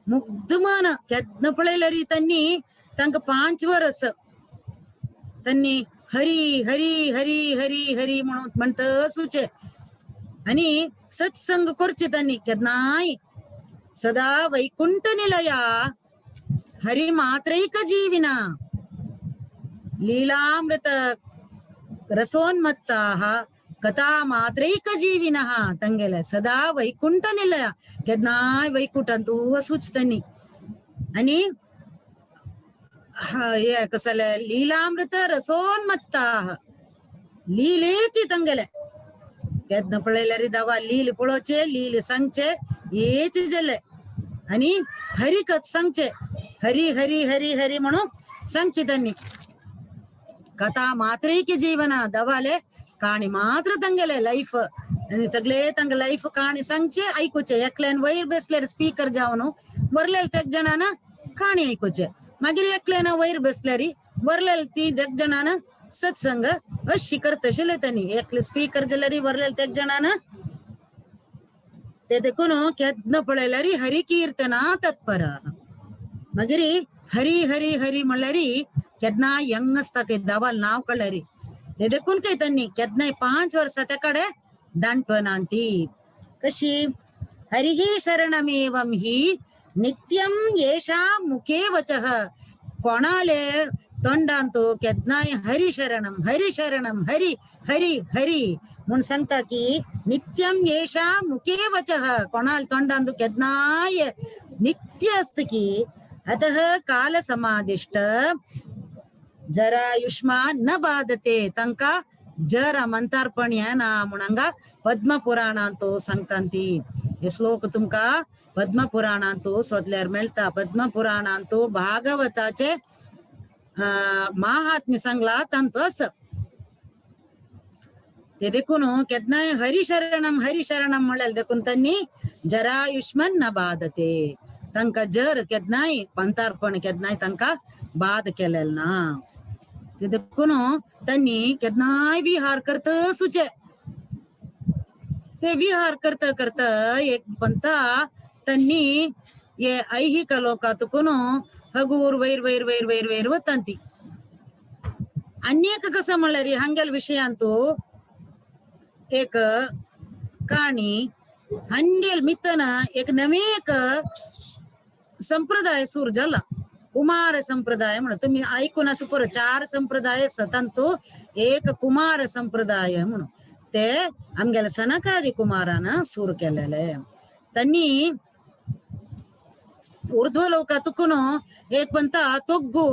मुग्ध मन केदन पळयल्यारी त्यांनी तांकां 5 वर्स त्यांनी हरी हरी हरी हरी हरी म्हणून म्हणत सुचे आणि सत्संग करचे त्यांनी केदनाय सदा वैकुंठ निलया हरी मात्रैक जीविना लीलामृत रसोन्मत्ताः कथा मात्रैक जीविनः ತಂಗೆಲೆ सदा वैकुंठ निलय केदनाय वैकुंठंतू वसूच त्यांनी आणि हे कसले लीलामृत रसोन्मत्ताः लीलेची ತಂಗೆಲೆ केदन पळयल्यारी दावा लील पळोवचे लील सांगचे हेच जल्ले आणि हरिकथ सांगचे हरी हरी हरी हरी म्हणून सांगचे त्यांनी कथा मात्र की जीवन दवाले काणी मात्र तंगले लाईफ आणि सगळे तंग लाईफ काणी सांगचे ऐकूचे एकल्यान वैर बसले स्पीकर जावनु वरलेल तेग जणान काणी ऐकूचे मागीर एकल्यान वैर बसल्यारी वरलेल ती तेग जणान सत्संग अशी करतशिले त्यांनी एकले स्पीकर जल्यारी वरलेल तेग जणान ते देखून केदन पळयल्यारी हरी कीर्तना तत्पर मागीर हरी हरी हरी म्हणल्यारी केदना यंग असता काही दावाल नाव कळल्यारी ते देखून काही त्यांनी केदनाय 5 वर्षा त्याकडे दांटवनांती कशी हरिही शरणमेवं हि नित्यं येषा मुखे वचः कोणाले तोंडांतो केदनाय हरी शरणम हरी हरी हरी म्हणून सांगता की नित्यं येषा मुखे वचः कोणाल तोंडांतो केदनाय नित्य असत की अतः काल समादिष्ट जरायुष्मान न बाधते तंका जर मंतार्पण ना म्हणंगा पद्म पुराणांतो सांगतांती हे श्लोक तुमका पद्म पुराणांतो सोदल्यार मेळता पद्म पुराणांतो भागवताचे महात्म्य सांगला तांतो अस ते देखून केदनाय हरिशरणम म्हणाल देखून त्यांनी जरायुष्मान न बाधते तंका जर केदनाय पंतार्पण केदनाय तंका बाद केलेल ना ते देखून त्यांनी केदनाय विहार करत सुचे ते विहार करत एक पंता त्यांनी ये ऐहिक लोकातून हगूर वैर वैर वैर वैर वैर वतांती अनेक कसं म्हणल्यारी हंगेल विषयांतू एक काणी हंगेल मित्तन एक नवेक संप्रदाय सूर झाला कुमार संप्रदाय म्हणून तुम्ही ऐकून असं पुरं 4 संप्रदाय सतांतो एक कुमार संप्रदाय म्हणून ते आमगेला सनकादी कुमारानं सूर केलेले त्यांनी ऊर्ध्व लोकातून एक पंता तोग्गू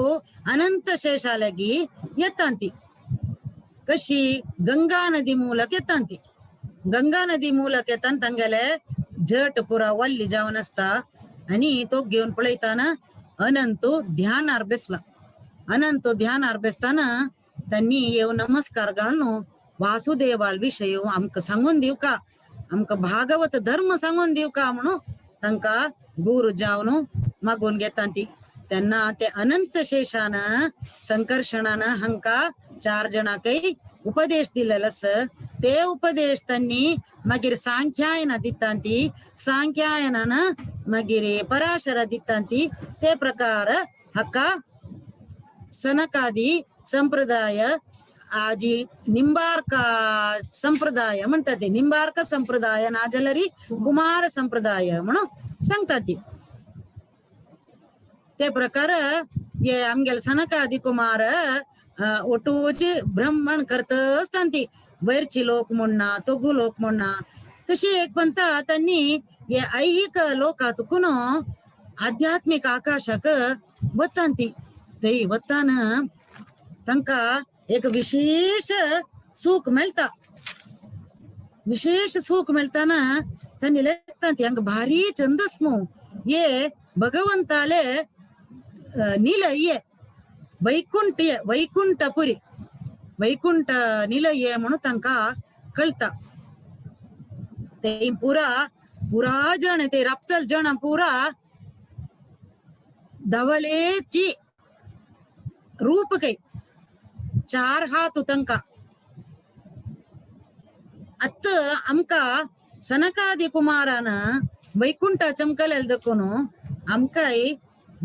अनंत शेषालगी येतांती कशी गंगा नदी ಮೂಲಕ येतांती गंगा नदी ಮೂಲಕ येतान ತಂಗಲೆ जट पुरा वल्ली जावन असता आणि तो घेऊन पळयताना अनंतो ध्यान अर्बेस्ताना त्यांनी येऊ नमस्कार घालून वासुदेवाल विषय आमक सांगून देऊ का आमक भागवत धर्म सांगून देऊ का म्हणून तांका गुरु जावन मागून घेतांती त्यांना ते अनंत शेषानं संकर्षणानं हंका 4 जणा काही उपदेश दिलेलस ते उपदेश त्यांनी मागीर सांख्यायना दितांती सांख्यायनानं मागीर पराशर दितांती ते प्रकार हक्का सनकादी संप्रदाय आजी निंबार्क संप्रदाय म्हणतात ते निंबार्क संप्रदाय नाजलरी कुमार संप्रदाय म्हणून सांगतात ते प्रकार ये आमगेल सनकादी कुमार ओटूची ब्राह्मण करत असतांती वैरची लोक म्हणना तोगू लोक म्हणना तशी एक पंता त्यांनी ये ऐहिक लोकातून आध्यात्मिक आकाशाक वतांती ते वतान तांका एक विशेष सुख मेळताना त्यांनी लेखतांती हंग भारी चंदस्मो ये भगवंताले निलय वैकुंठपुरी वैकुंठ निलय म्हणून तांका कळता ते पुरा जण ते रापतल जण पुरा धवलेची रूप काही 4 हात तांका अत्त आमका सनकादी कुमारान वैकुंठ चमकलेल दखून आमकाय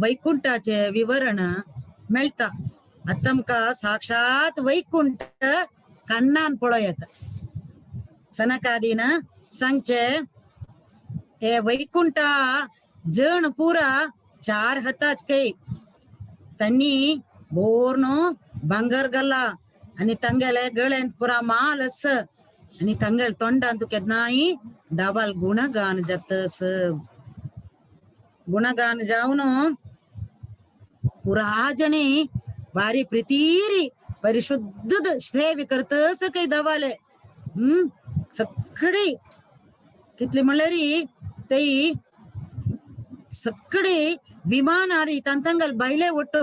वैकुंठाचे विवरण मेळता आमका साक्षात वैकुंठ कन्नान पळयत सनकादीन सांगचे हे वैकुंठा जण पुरा 4 हाताच काही त्यांनी बोरनो भांगर गल्ला आणि तंगेले गळ्यांत पुरा माल अस आणि तंगेल तोंडांत केदनाई दाबाल गुणगान जातस गुणगान जावन पुरा जणी भारी प्रितीरी परिशुद्ध सेवे करतस काही दाबाले सगळी कितली म्हणल्यारी ते सगळे विमानारी तंतंगल बैले ಒಟ್ಟು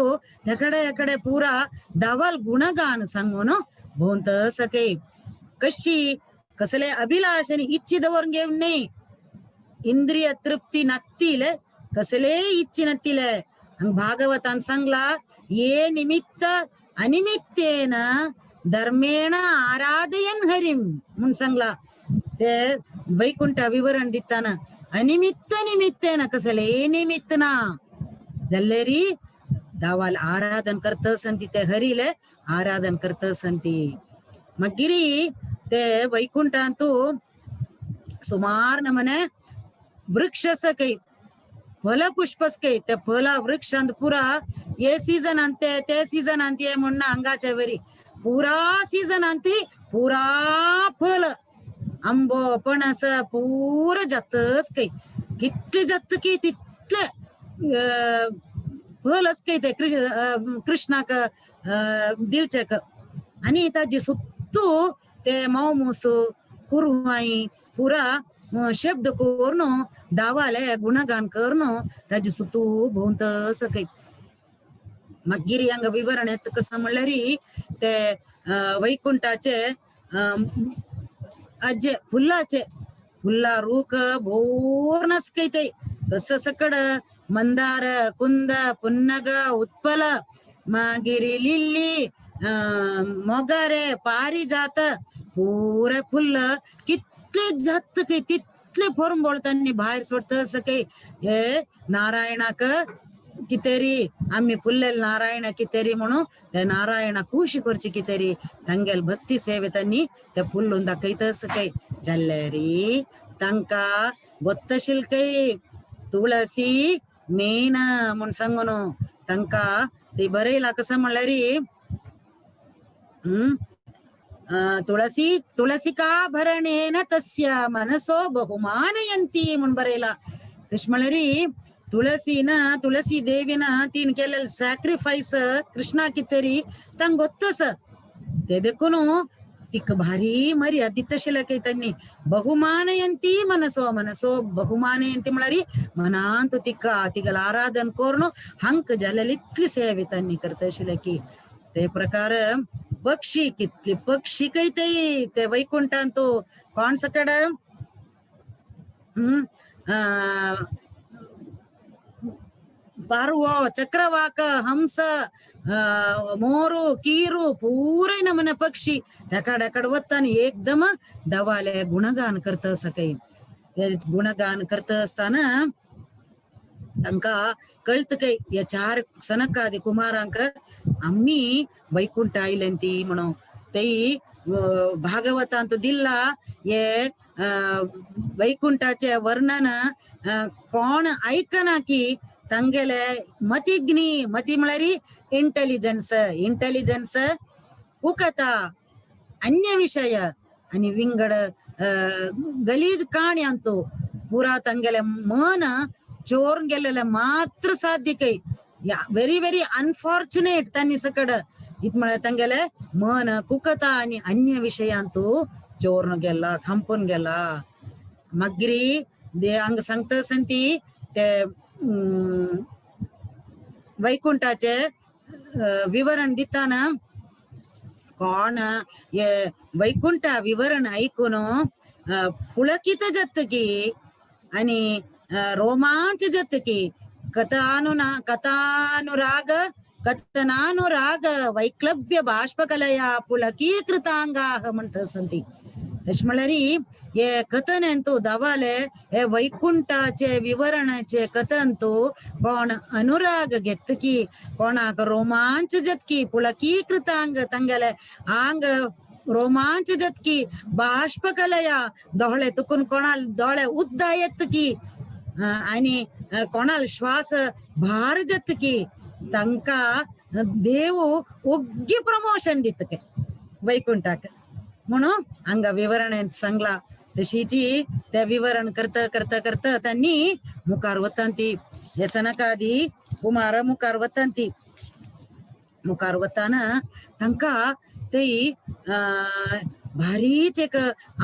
ಎಕಡೆ ಪೂರಾ दावाल गुणगान सांगून भोंत सके कशी कसले अभिलाषणी इच्छिदवर्गे इंद्रिय तृप्ती नक्तीले कसले इच्छी नक्तीले हंग भागवतान सांगला ये निमित्त अनिमित्तेन धर्मेण आराधयन हरिम म्हणून सांगला ते वैकुंठ विवरण दिताना अनिमित्त निमित्तेन कसले निमित्तना जल्लेरी दावाल आराधन करत संती ते हरीले आराधन करत संती मगिरी ते वैकुंठांतू सुमार नमने वृक्षस काही फल पुष्पस काही त्या फला वृक्षांत पुरा ये सीजन अंते ते सीजन अंते म्हणून अंगाच्या वरी पुरा सीजन अंती पुरा फल आंबो पणस पूर जातच काही कितले जात की तितले फलच काही ते कृष्णाक दिवचेक आणि ताजी सुत्तू ते मौमूसू कुरवाई पुरा शब्द करून दावाले गुणगान करून ताजी सुतू भोंत सकै मगिरी हंग विवरण येत कसं म्हणल्यारी ते वैकुंठाचे अजे फुल्लाचे फुल्ला रूक भोरनस कैते कस सकड मंदार कुंद पुन्नग उत्पल मागिरी लिल्ली मोगारे पारिजात पुरे फुल्ल कितले जात काही तितले फॉर्म बोलताना बाहेर सोडत सके हे नारायणाक कितेरी आम्ही फुल्लेल नारायण कितेरी म्हणून ते नारायण खुशी करची कितेरी ತಂಗೆಲ್ ಭಕ್ತಿ ಸೇವೆ ತನ್ನಿ ते फुल्लून दाखयत सके जल्लेरी तांका ಗೊತ್ತशिल ಕೈ तुळसी मेन म्हणून सांगून तांका ते बरयला कसं म्हणल्यारी तुळसिका भरणेन तस्य मनसो बहुमानयंती म्हणून बरयला तश म्हणल्यारी तुळसी देवीन तीन केलेलं सॅक्रिफाईस कृष्णा कितेरी तांग ಗೊತ್ತಸ ते देखून तिक भारी मर्यादित तशेला काही त्यांनी बहुमानयंती मनसो बहुमानयंती म्हणारी मनांत तिगल आराधन करून हंक जललितली सेवे त्यांनी करत अशिले की ते प्रकार पक्षी कितली पक्षी काही ते वैकुंठांतो कोण सकड पार्वो चक्रवाक हंस मोरू कीरू पूरे नमन पक्षी एकाड वत्तानी एकदम दवाले गुणगान करत सकै गुणगान करत असताना तांका कळत काही या 4 सनकादी कुमारांक आम्ही वैकुंठ आयलेंती म्हणून ते भागवतांत दिल्ला ये वैकुंठाचे वर्णन कोण ऐकना की ತಂಗೆಲೆ ಮತಿ ಮಳರಿ इंटेलिजन्स उकता अन्य विषय आणि विंगड गलीज काणी अंतो पुरा ತಂಗೆಲೆ मन चोर गेलेले मात्र साध्य काही व्हेरी अनफॉर्च्युनेट त्यांनी सकड इतमळे ತಂಗೆಲೆ मन कुकता आणि अन्य विषय अंतो चोरन गेला खंपून गेला मग्री दे अंग सांगत संती ते वैकुंठाचे विवरण दिताना कोण ये वैकुंठ विवरण ऐकून पुळकित जात की आणि रोमांच जात की कथनानुराग वैक्लव्य बाष्पकलया पुलकीकृतांगाः म्हणत संती तश्मळरी ये कथनंतू दवाले हे वैकुंठाचे विवरणाचे कथनंतू कोण अनुराग घेत की कोणाक रोमांच जतकी पुलकीकृतांग तंगले आंग रोमांच जतकी बाष्पकलया दोळे तुकून कोणाल दोळे उद्दा येत की आणि कोणाल श्वास भार जत की तंका देव उग्गी प्रमोशन दित के वैकुंठाक म्हणून अंग विवरण सांगला तशीची त्या विवरण करता त्यांनी मुखार वतांती हे सनकादी कुमार मुखार वताना तांका ते भारीच एक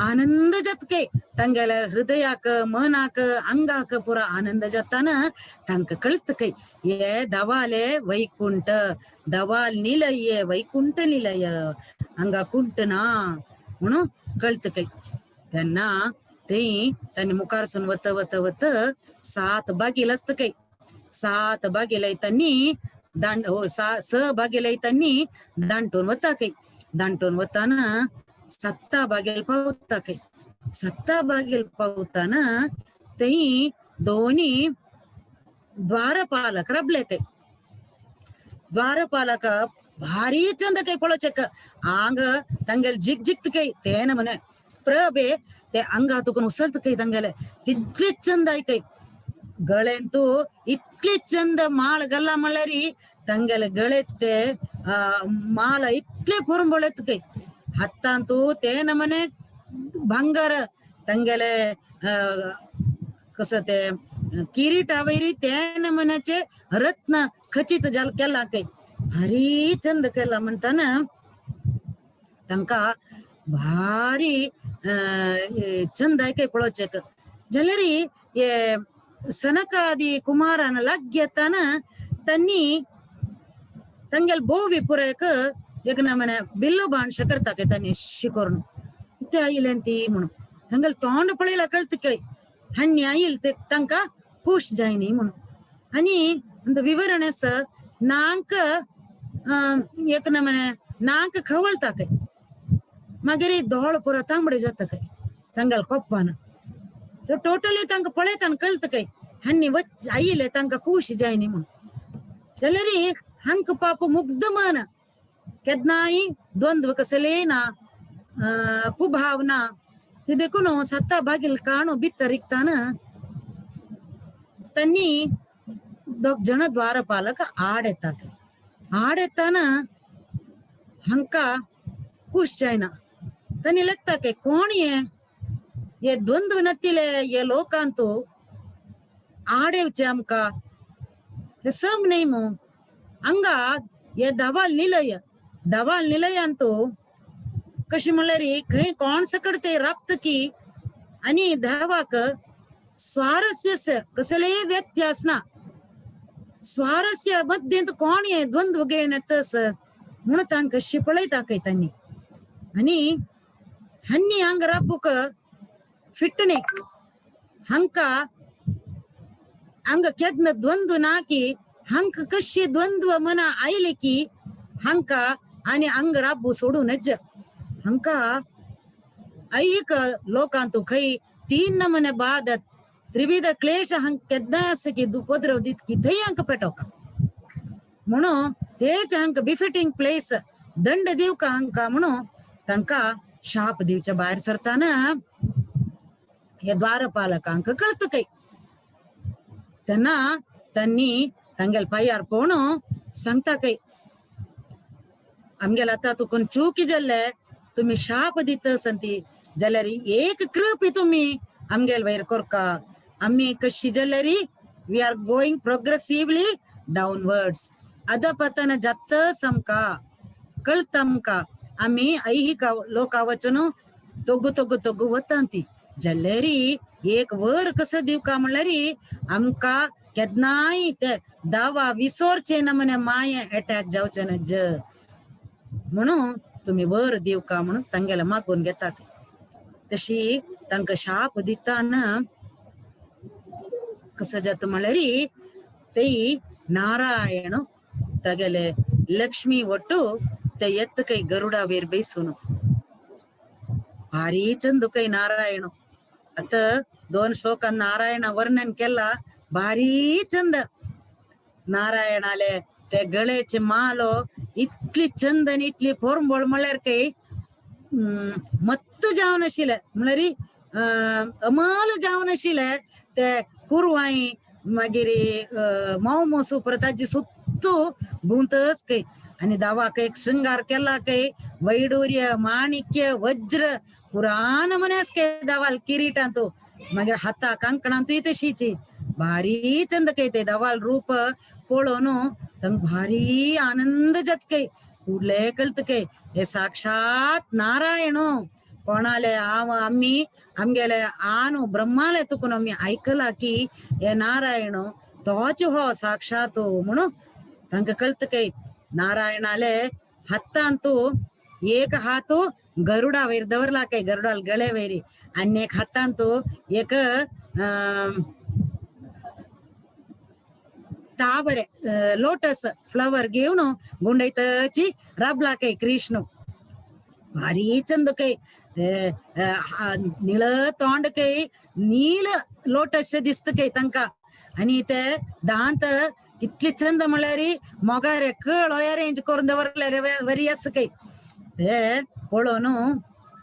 आनंद जतके ತಂಗೆಲ ಹೃದಯಕ ಮನಾಕ ಅಂಗಾಕ ಪುರ ಆನಂದ ಜತ್ತಾನ ತಂಕ ಕಳ್ತ ಕೈ ಏ ದವಾಲೆ ವೈಕುಂಠ ದವಾಲ್ ನಿಲಯ ವೈಕುಂಠ ನಿಲಯ ಅಂಗ ಕುಂಟನಾ म्हणू कळत काही त्यांना ते त्यांनी मुखारसून वत वत वत 7 बागेल असत काही 7 बागेला त्यांनी दांड हो 6 बागेला त्यांनी दांटून वता काही दांटून वताना 7 बागेल पावता काही 7 बागेल पावताना ते दोन्ही द्वारपालक रबले काही द्वारपालक भारी चंद काही पळोचक आंग ತಂಗಲ್ ಜಿಗ್ ಜಿಗ್ ಕೈ ತೇನ ಮನೆ ಪ್ರಭೆ ते अंगातून उसळत काही ತಂಗले तितके चंद आहे काही गळेंतू इतके चंद माळ गल्ला मळरी ತಂಗले गळेच ते माल इतके पुरंबळत काही हत्तांतू तेन मने भंगार ತಂಗले कसं ते किरीट वैरी तेन मनाचे रत्न खचित जल केला काही भारी चंद केला म्हणताना तंका भारी चंद आहे काही पळोचेक जलरी ये सनकादी कुमारान लाग्यताना तन्नी तंगेल बोवी पुरेक एक नमने बिल्लो बाण शकरता काही तन्नी शिकोरन इथे आईलेंती म्हणून तंगेल तोंड पळीला कळत काही हन्नी आईल ते तंका खुश जायनी म्हणून आणि अंत विवरणेस नांक एक नमने नांक खवळता काही मगरी दोळ पुरा तांबडे जात काही तंगल कोप्पान तो टोटली तंक पळेतान कळत काही हन्नी वच आईले तंका खुशी जायनी म्हणून चलरी हंक पाप मुग्ध मन केदनाई द्वंद्व कसलेना कुभावना ते देखून 7 बागील काणो बित्तरिक्तान तन्नी 2 जण द्वारपालक आडेतान हंका खुश जायना तनी लगता के कोण ये द्वंद्व नतिले ये लोकांतू आडेवचे आमका हे सम नाही मो अंगा ये दवाल निलय अंतू कशी म्हणल्यारी खंय कोण सकडते राप्त की आणि धावाक स्वारस्य कसले व्यत्यास ना स्वारस्य मध्यंत कोण ये द्वंद्व घेणतस म्हणून तांक शिपळयता काही त्यांनी आणि हन्नी हंग राबूक फिटणे हंका अंग केद्न द्वंद्व नाकी हंक कशी द्वंद्व मना आयले की हंका आणि अंग राबू सोडून हंका ऐक लोकांतू खै 3 नमने बाधत त्रिविध क्लेश हंक केद्दास की दुपद्रव दित की थई अंक पेटोका म्हणून तेच हंक बिफिटिंग प्लेस दंड देव का हंका म्हणून तंका शाप दिवच्या बाहेर सरताना हे द्वारपालकांक कळत काही त्यांना त्यांनी तंगेल पायार पोण सांगता काही आमगेल आता तुकून चूकी जल्ले तुम्ही शाप दित संती जल्लेरी एक कृपी तुम्ही आमगेल वैर कोरका आम्ही कशी जल्लेरी we are going progressively downwards अधपतन जात समका कळतमका आम्ही ऐहिक लोका वचन तोगु वतांती जल्लेरी एक वर कसं दिव का म्हणल्यारी आमका केदनाई ते दावा विसोरचे नमने माये अटॅक जावचे न म्हणून तुम्ही वर देव का म्हणून तंगेला मागून घेता तशी तंक शाप दिताना कसं जात म्हणल्यारी ते नारायण तगेले लक्ष्मी ಒಟ್ಟು ते ಎತ್ತ ಕೈ ಗರುಡ ವೇರ್ ಬೇಸುನು भारी चंद कೈ नारायण आता 2 श्लोकात नारायण वर्णन केला भारी चंद नारायणाले ते गळेचे मालो इतली चंद आणि इतली पोरंबोळ म्हणल्यार काही मत्त जावन आशिल्ले म्हणल्यारी अमाल जावन आशिल्ले ते कुरवाई मागीर मोसू परताची सुत्तू गुंतस काही आणि दावाक एक श्रृंगार केला काही वैडूर्य माणिक्य वज्र पुराण मनेस काही दावाल किरीटांतू मागीर हाता कंकणांतू तशीची भारी चंद काही ते दावाल रूप पळोवन तंग भारी आनंद जात काही उरले कळत काही हे साक्षात नारायण कोणाले आम्ही आमगेले आनु ब्रह्माले तुकून आम्ही ऐकला की हे नारायण तोच हो साक्षात म्हणून तांका कळत काही नारायणाले हत्तांतू एक हातू गरुडा वैर दवरला काही गरुडाल गळे वैरी आणि एक हातांतू एक ताबरे लोटस फ्लवर घेऊन गुंडैतची रबला काही कृष्ण भारी चंद काही निळ तोंड काही नील लोटस दिसत काही तांका आणि ते दांत कितली चंद म्हळ्यारी मोगारे कळ अरेंज करून दवरले वरी असं काही ते पळोन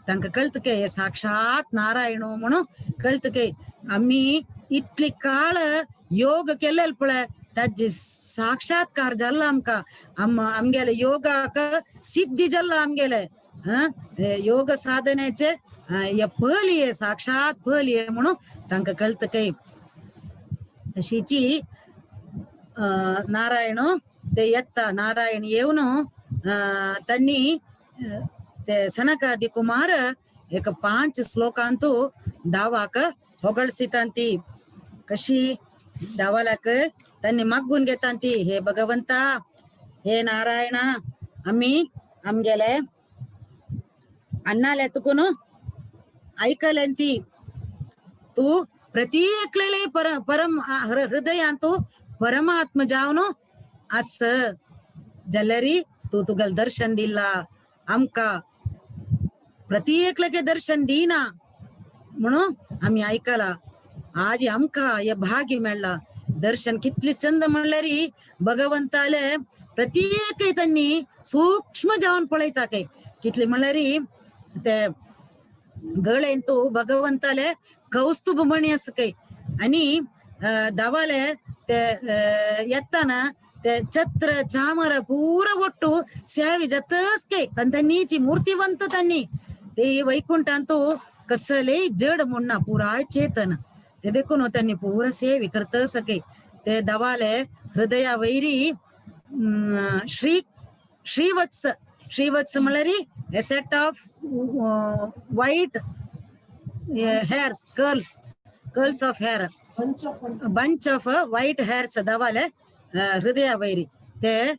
तांका कळत काही साक्षात नारायण म्हणून कळत काही आम्ही इतली काळ योग केलेल पळय ताजे साक्षात्कार जाला आमका आमगेले योगाक सिद्धी जाला आमगेले योग साधनेचे या फलिये साक्षात फलिये म्हणून तांका कळत काही तशीची नारायण ते येता नारायण येऊन त्यांनी ते सनकादि कुमार एक 5 श्लोकांतू दावाक ಹೊಗಳಿಸಿತಂತಿ कशी दावालाक त्यांनी मागून घेतांती हे भगवंता हे नारायण आम्ही आमगेले अन्नाले तुकून ऐकलेंती तू प्रति एकलेले परम हृदयांतू परमात्म जावन अस जलरी तू तुगल दर्शन दिला आमका प्रति एकले दर्शन दीना म्हणून आम्ही ऐकला आज आमका या भाग्य मेळला दर्शन कितली चंद म्हणल्यारी भगवंताले प्रत्येक त्यांनी सूक्ष्म जाऊन पळयता काय कितली म्हणल्यारी ते गळेंतू भगवंताले कौस्तुभ मणी अस काय आणि दावाले ते येताना ते छत्र चामर पूर ಒಟ್ಟು ಸೇವಿ जतच त्यांनीची मूर्तिवंत त्यांनी ते वैकुंठांतू कसले जड म्हणणा पुरा चेतन ते देखून त्यांनी पूर सेवी करत सके ते दवाले हृदया वैरी Srivatsa म्हळ्यारी a set of white hairs curls of hair bunch of white hairs दवाले हृदया वैरी ते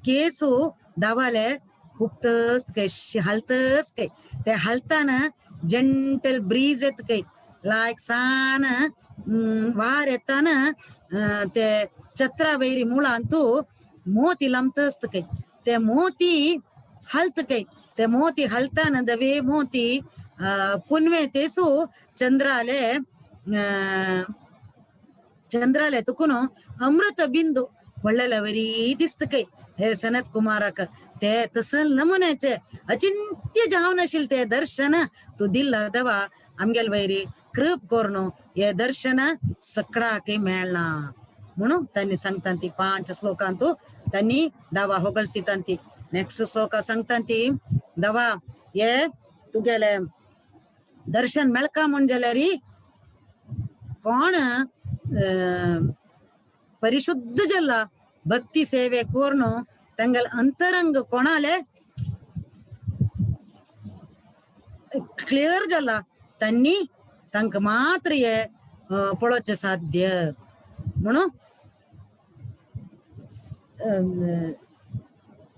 केसू दवाले हुबतच काही हलतच काही ते हलताना जेंटल ब्रीज येत काही लायक सान वार येताना ते छत्रा वैरी मुळांतू मोती लंबतच काही ते मोती हलत काही ते मोती हलताना दवे मोती पुनवे तेसू ಚಂದ್ರಾಲೆ ತುಕುನು ಅಮೃತ ಬಿಂದು ಒಳ್ಳೆಲವರಿ दिसत हे सनत कुमारक ते तसल नमुन्याचे अचिंत्य जावनशील ते दर्शन तू दिला दवा आमगेल वैरी कृप कोरनो हे दर्शन सकड़ा के मेळना म्हणून त्यांनी सांगतांती 5 श्लोकांतू त्यांनी दावा होगळसितांती नेक्स्ट श्लोक सांगतांती दवा ये तुगेले दर्शन मेळका म्हणजेल्यारी कोण परिशुद्ध जल्ला भक्ती सेवे कोर्नो तंगल अंतरंग कोणाले क्लियर जल्ला तन्नी तंक मात्र ये पळोचे साध्य म्हणून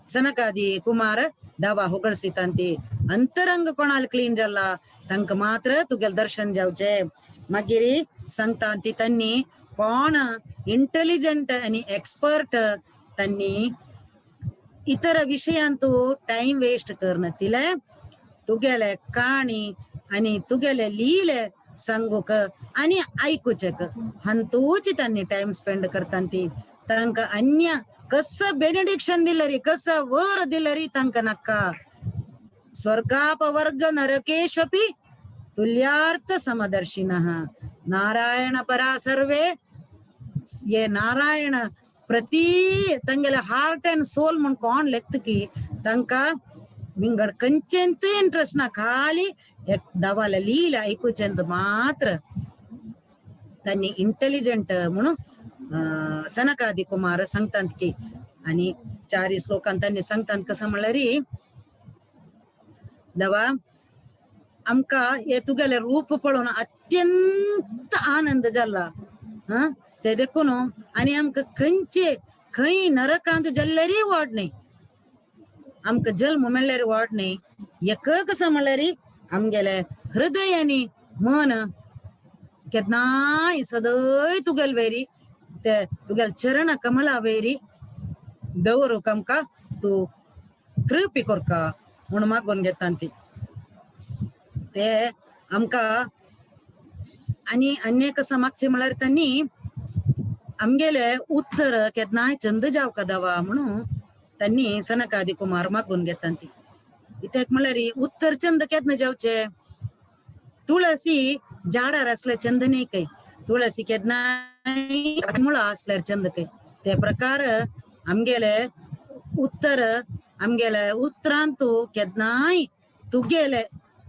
सनकादी कुमार दावा होगळसितांती अंतरंग कोणाल क्लीन जल्ला तंक मात्र तुगेल दर्शन जावचे मागिरी सांगतांती तन्नी कोण इंटेलिजंट आणि एक्सपर्ट त्यांनी इतर विषयांतू टाइम वेस्ट करनतिले तुगेले काणी आणि तुगेले लीले सांगूक आणि ऐकूचेक हंतूची त्यांनी टाइम स्पेंड करतांती तांक अन्य कस बेनिडिक्शन दिलरी कस वर दिलरी तांक नक्का स्वर्गापवर्ग नरकेश्वपि तुल्यार्थ समदर्शिनः नारायण परा सर्वे ये नारायण प्रति तंगेले हार्ट एंड सोल म्हण कोण लेखत की तंका विंगड कंचेंत इंटरेस्ट ना खाली एक दवाला लीला ऐकूचेंत मात्र त्यांनी इंटेलिजंट म्हणून सनकादी कुमार सांगतात की आणि 4 श्लोकांत त्यांनी सांगतात कसं म्हणल्यारी दवा आमका हे तुगेले रूप पळोवन अत्यंत आनंद जाला. ते देखून आणि आमकां खंय नरकांत जाल्ल्यारय वाड नाही. आमकां जल्म मेळ्ळ्यार वाड नाही. एक कसं म्हणल्यार आमगेले हृदय आनी मन केन्नाय सदय तुगेल वेरी ते तुगेल चरण कमला वेरी दवरूक आमकां तूं कृपी कोरका म्हणून मागून घेता ती. ते आमकां आनी अन्य कसं मागचें म्हळ्यार त्यांनी आमगेले उत्तर केन्नाय चंद जावका दावा म्हणून त्यांनी सनकादी कुमार मागून घेता ती. इत्याक म्हळ्यार उत्तर चंद केन्ना जावचे. तुळसी झाडार असले चंद नाही काही. तुळसी केन्नाय मुळा असल्यार चंद काही. ते प्रकार आमगेले उतरांतू केन्नाय तुगेले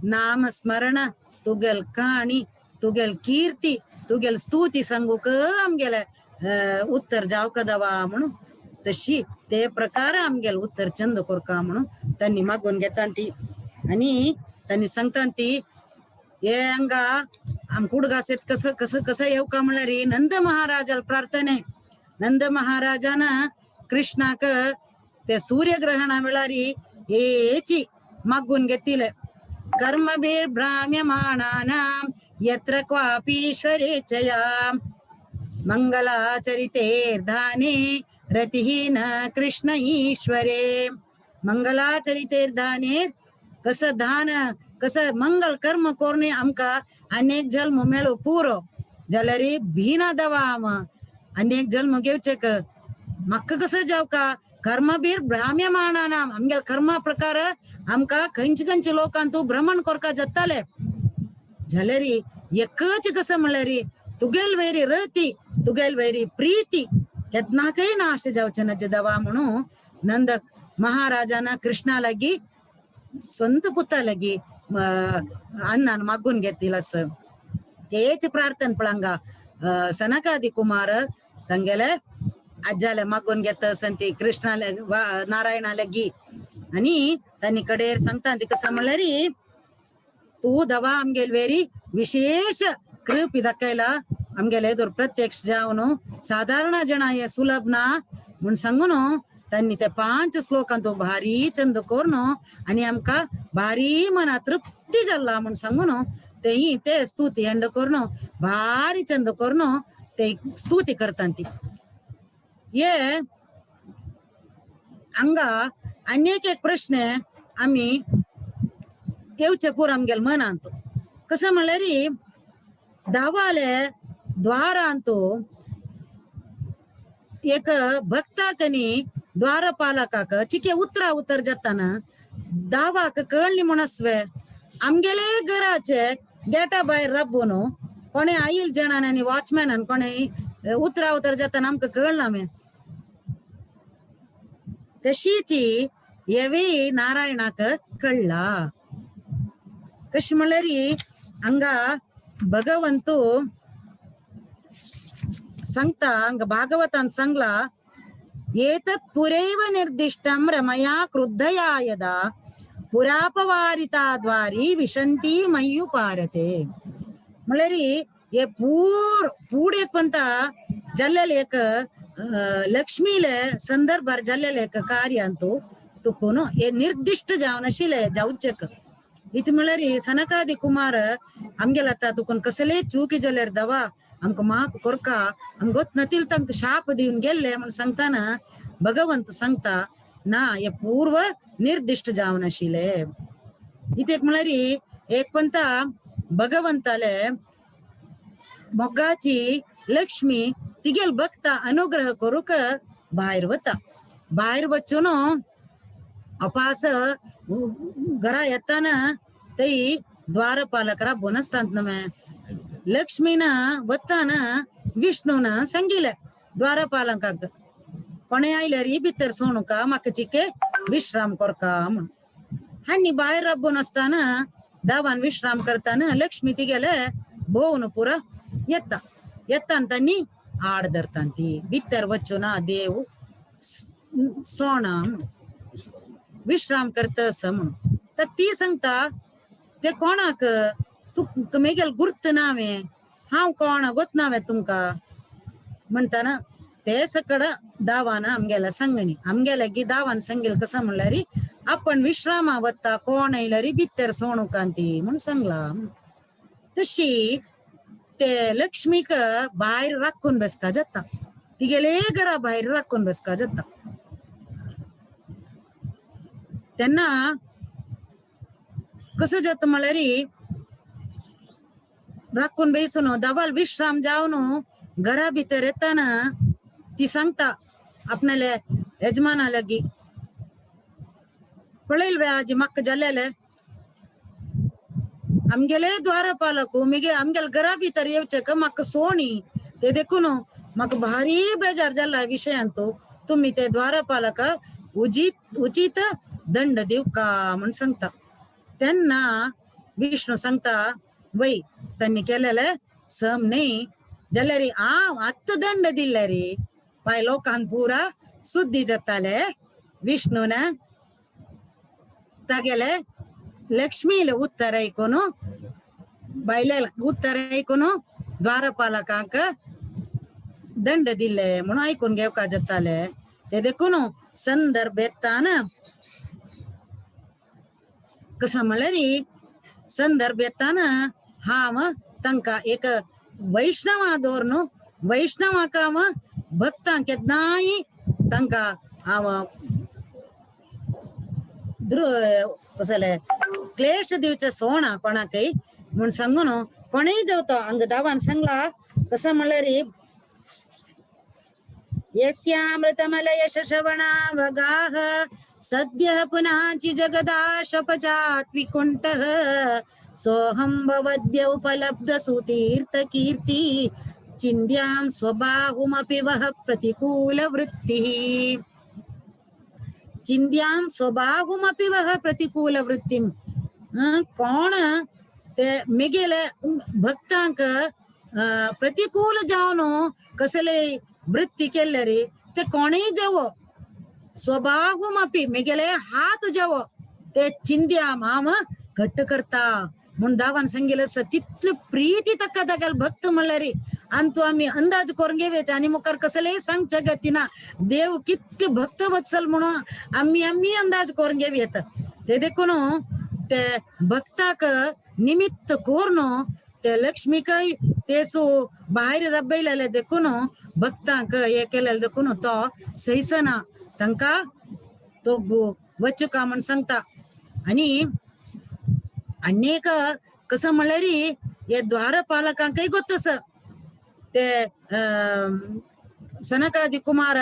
नाम स्मरण तुगेल काणी तुगेल कीर्ती तुगेल स्तुती सांगूक आमगेले उत्तर जावका दावा म्हणून तशी ते प्रकार आमगेल उत्तर चंद कोरका म्हणून त्यांनी मागून घेता ती. आणि त्यांनी सांगता ती हे हंगा आम कुडगासेत कसं कसं कसं येवका म्हळ्यार नंद महाराजाल प्रार्थने. नंद महाराजान कृष्णाक ते सूर्यग्रहणा वेळार हेची मागून घेतिले. कर्मभिर भ्राम्यमाणानां यत्र क्वापीश्वरेच्छया मंगलाचरितेर्धाने रतिहीन कृष्ण ईश्वरे. मंगलाचरितेर्धाने कसं दान कसं मंगल कर्म कोरणे आमका अनेक जन्म मेळो पुरो जाल्यार भिना दवा आम अनेक जन्म घेवचेक म्हाका कसं जावका कर्मबीर भ्राम्यमाणानां आमगे कर्मा प्रकार आमका खंयचे लोकांतू भ्रमण कोरका जाताले जाल्यार एकच कसं म्हळ्यार तुगेल वैरी रती तुगेल वैरी प्रीती केन्नाकय नाश जावचे नजे दवा म्हणून नंद महाराजान कृष्णा लागी स्ವಂತ पुता लागी अन्नान मागून घेतिल अस. तेच प्रार्थना पळंगा सनकादी कुमार ತಂಗೆಲೆ ಅಜ್ಜಾಲೆ ಮಗ್ಗನ್ ಗೆತ್ತ ಸಂತಿ ಕೃಷ್ಣ ನಾರಾಯಣ ಲಗ್ಗಿ आणि त्यांनी कडेर सांगता ती कसं म्हणल्यार तू दवा आमगेल वेरी विशेष कृपी दाखयला आमगेले एदोर प्रत्यक्ष जावन साधारण जण हे सुलभ ना म्हण सांगून त्यांनी ते 5 श्लोकांत भारी चंद कोरन आणि आमका भारी मना तृप्ती जाला म्हण सांगून ते स्तुती एंड कोरन भारी चंद कोरन ते स्तुती करता ती. ये हांगा अनेक एक प्रश्न आम्ही येवचे पूर आमगेल मनांत कसं म्हणल्यार दावाले द्वारांतू एक भक्ताकनी द्वारपालकाक चिके उतर जाताना दावाक कळली म्हणसवे आमगेले घराचे गेटा भायर रब्बून कोणे आईल जणान आणि वॉचमॅनान कोणे उतर जाताना आमकां कळना मे तशीची येवी नारायणाक कळला. कशी म्हणल्यार हंगा भगवंतू सांगता हंगा भागवतान सांगला एतत् पुरैव निर्दिष्टं रमया क्रुद्धया यदा पुरापवारिता द्वारी विशंती मय्युपारते. म्हळ्यार हे पूड पंत जाल्लेले एक लक्ष्मीले संदर्भार जाल्लेले एक कार्यांतू तुकून हे निर्दिष्ट जावन आशिल्ले जावचेक. इत म्हळ्यार सनकादी कुमार आमगेले आतां तुकून कसले चुकी जाल्यार दवा आमकां माफ कोरका आम गोत नतील तांकां शाप दिवन गेल्ले म्हण सांगताना भगवंत सांगता ना हे पूर्व निर्दिष्ट जावन आशिल्ले. इतेक म्हळ्यार एक पंत भगवंताले मोगाची लक्ष्मी तिगेल भक्ता अनुग्रह करूक भायर वता. भायर वचून अपास घरा येताना तई द्वारपालक राबून आसतात नमे लक्ष्मीन वताना विष्णून सांगिले द्वारपालकाक कोणे आयल्यार भितर सोणुका म्हाका चिके विश्राम कोरका म्हण. हानी भायर राबून आसताना दावान विश्राम करताना लक्ष्मी तिगेले भोवन पुरा येतान तांणी आड धरतान ती भितर वचून देव सोणा विश्राम करता असं म्हणून तर ती सांगता ते कोणाक तू मेगेल गुर्त नावे हांव कोण गोत नावे तुमका म्हणताना ते सकड दावान आमगेला सांगनी आमगेला गी दावान सांगेल कसं म्हणल्यार आपण विश्रामा वत्ता कोण येयल्यारी भितर सोणू कांती म्हण सांगला. तशी ते लक्ष्मीक भायर राखून बसका जाता तिगेले घरा भायर राखून बसका जाता. तेन्ना कसं जाता म्हळ्यार राखून बेसून दाबाल विश्राम जावन घरा भितर येताना ती सांगता आपणाले यजमाना लगी पळयल्वे आजी म्हाका जाल्लेले आमगेले द्वारपालक मिगे आमगेल घरा भितर येवचे का म्हाका सोणी ते देखून म्हाका भारी बेजार जाला विशयांत तुम्ही ते द्वारपालक उचित दंड दिवका म्हण सांगता. तेन्ना विष्णू सांगता वय त्यांनी केलेले सम न्ही जाल्यार हांव आत्त दंड दिल्ले रे पाय लोकांक पुरा सुद्धी जाताले. विष्णून तागेले लक्ष्मीले उत्तर ऐकून बायले उत्तर ऐकून द्वारपालकांक दंड दिले म्हणून ऐकून घेवका जाताले. ते देखून संदर्भ येतान कसं म्हळ्यार संदर्भ येतान हांव तांकां एक वैष्णवा दवरून वैष्णवाक हांव भक्तांक केन्नाय तांकां हांव कसले क्लेश दिवचे सोणा कोणाकय म्हण सांगून कोणेय जावतो हांगा दावान सांगला कसं म्हळ्यार यस्यामृतमलयश श्रवणावगाः सद्यः पुनाचि जगदाशपचात् विकुण्ठः सोऽहं भवद्य उपलब्ध सुतीर्थ कीर्ति चिन्त्यां स्वबाहुमपि वह प्रतिकूल वृत्तिः चिन्त्यां स्वबाहुमपि वह प्रतिकूल वृत्तिं. कोण ते मेगेले भक्तांक प्रतिकूल जावन कसले वृत्ती केल्ले रे ते कोणेय जावो स्वबाहुमपि मेगेले हात जावो ते चिंद्याम हांव घट्ट करता म्हूण दावान सांगिल्लें आसा. तितली प्रीती ताका दागेल भक्त म्हणल्यार आनी तू आमी अंदाज करून घेवेत आनी मुखार कसलेय सांगचे गतीना देव कितले भक्त वत्सल म्हणून आमी अंदाज करून घेवेत. ते देखून ते भक्ताक निमित्त करून ते लक्ष्मीकय तेसू भायर रबयलेले देखून भक्तांक हे केलेले देखून तो सैसना तांकां तो वचुका म्हण सांगता. आनी अनेक कसं म्हळ्यार हे द्वारपालकांकय गोत आसा ते सनकादी कुमार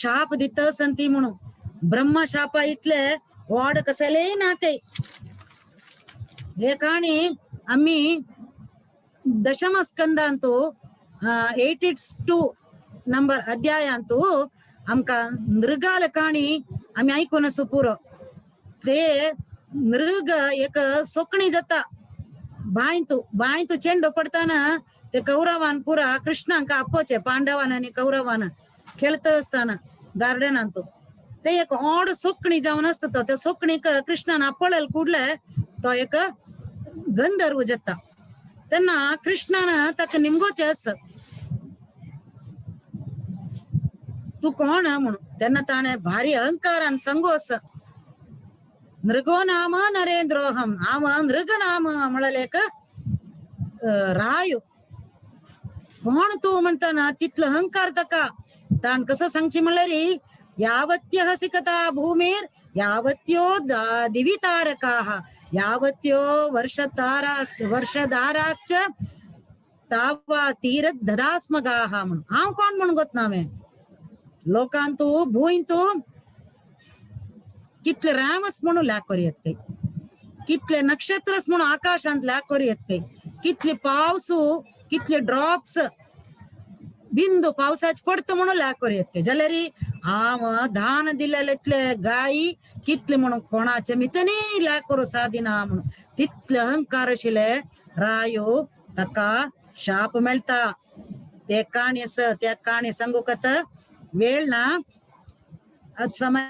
शाप दित संती म्हणून ब्रह्म शापा इतले व्हड कसलेय नाकय. हे काणी आम्ही दशम स्कंदांतू 82 नंबर अध्यायांतू आमकां नृगाल काणी आम्ही ऐकून असो पुरो. ते नृग एक सोकणी जाता बांयतू चेंडू पडताना ते कौरवान पुरा कृष्णांक आपोचे पांडवान आणि कौरवान खेळत असताना गार्डनांतू ते एक ओड सोकणी जावन असता. तो त्या सोकणीक कृष्णान आपळेल कुडले तो एक गंधर्व जाता. तेन्ना कृष्णान ताका निमगोचे आस तू कोण म्हणून. तेन्ना ताणे भारी अहंकारान सांगो आस नृगो नाम नरेंद्रोहम हांव नृग नाम म्हळ्यार एक रायो कोण तू म्हणताना तितलो अहंकार ताका. ताण कसं सांगची म्हळ्यार यावत्य हसिकता भूमीर यावत्यो दिवितारकाः यावत्यो वर्षधाराश्च तावा तीर ददास्मगाः म्हणून. हांव कोण म्हणून गोत नावे लोकांतू भूंयतू कितले रामस म्हणून लाकोर येत कितले नक्षत्रस म्हणून आकाशांत लाकोर येत कितले पावसू कितले ड्रॉप्स बिंदू पावसाचे पडतो म्हणून लाकोर येत जाल्यार हांव धान दिलेले गायी कितले म्हणून कोणाचे मितनी लाकोर सादिना म्हणून तितले अहंकार आशिल्ले रायो ताका शाप मेळटा. ते काणी आस त्या काणी सांगू कत वेळ ना समय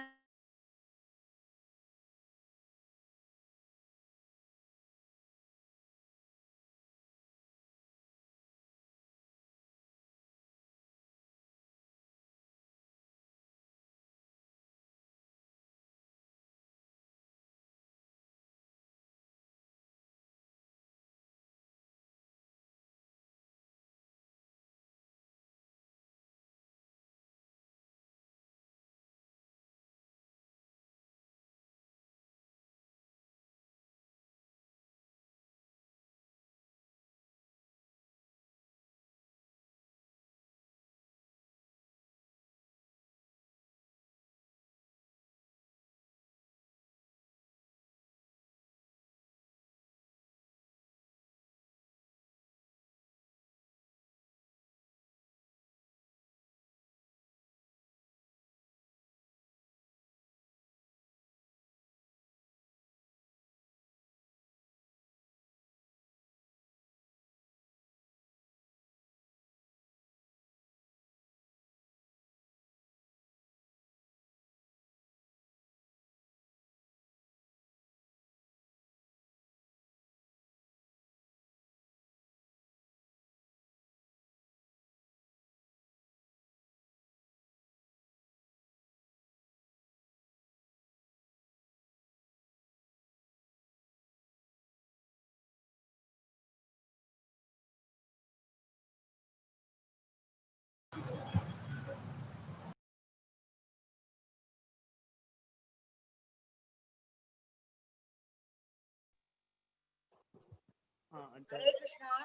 हरे कृष्णा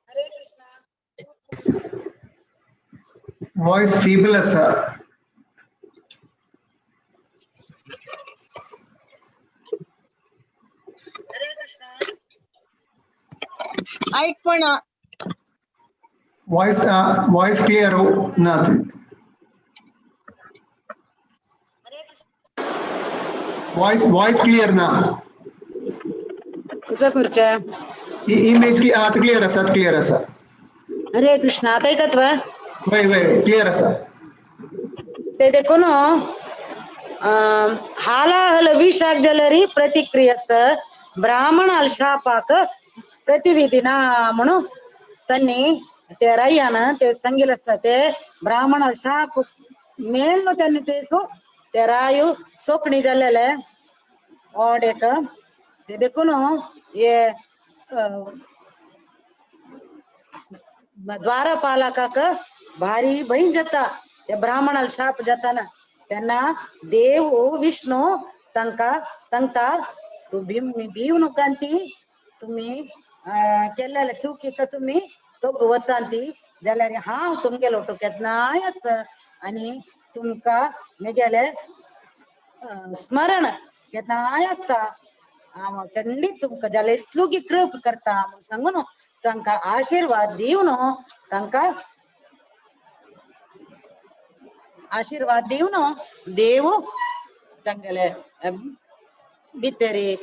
हरे कृष्णा वॉइस फीबल असा हरे कृष्णा ऐक पण वॉइस क्लियर हो ना वॉइस क्लियर ना कसं खुर्च्या इमेज आता क्लियर असा हरे कृष्णा आता ऐकत वा वय क्लियर असा ते देखून ಹಾಲಾಹಲ ವಿಷಾಗ್ಜಲರಿ ಪ್ರತಿಕ್ರಿಯಸ ಬ್ರಾಹ್ಮಣ ಅಲ್ಶಾಪಾಕ प्रतिविधीना म्हणून त्यांनी ते राह्यानं ते संगीलस ते ब्राह्मण शाप मेन त्यांनी ते सो ते रायू सोकणी झालेले और एक ते देखून ये द्वारपालकाक भारी बहीण जाता ते ब्राह्मणाला शाप जाताना त्यांना देव विष्णू तांका सांगता तू भीव नकांती तुम्ही केलेल्या चुकी का तुम्ही तो वतांती जाल्यार हांव तुमगेलो टोक्यात नाय आस आणि तुमका मेगेले स्मरण केन्नाय आसता हांव खंडीत तुमका जाल्यार इतलो की कृप करता म्हणून सांगून तांका आशीर्वाद दिवन तांका आशीर्वाद दिवन देव तांगेले भितरी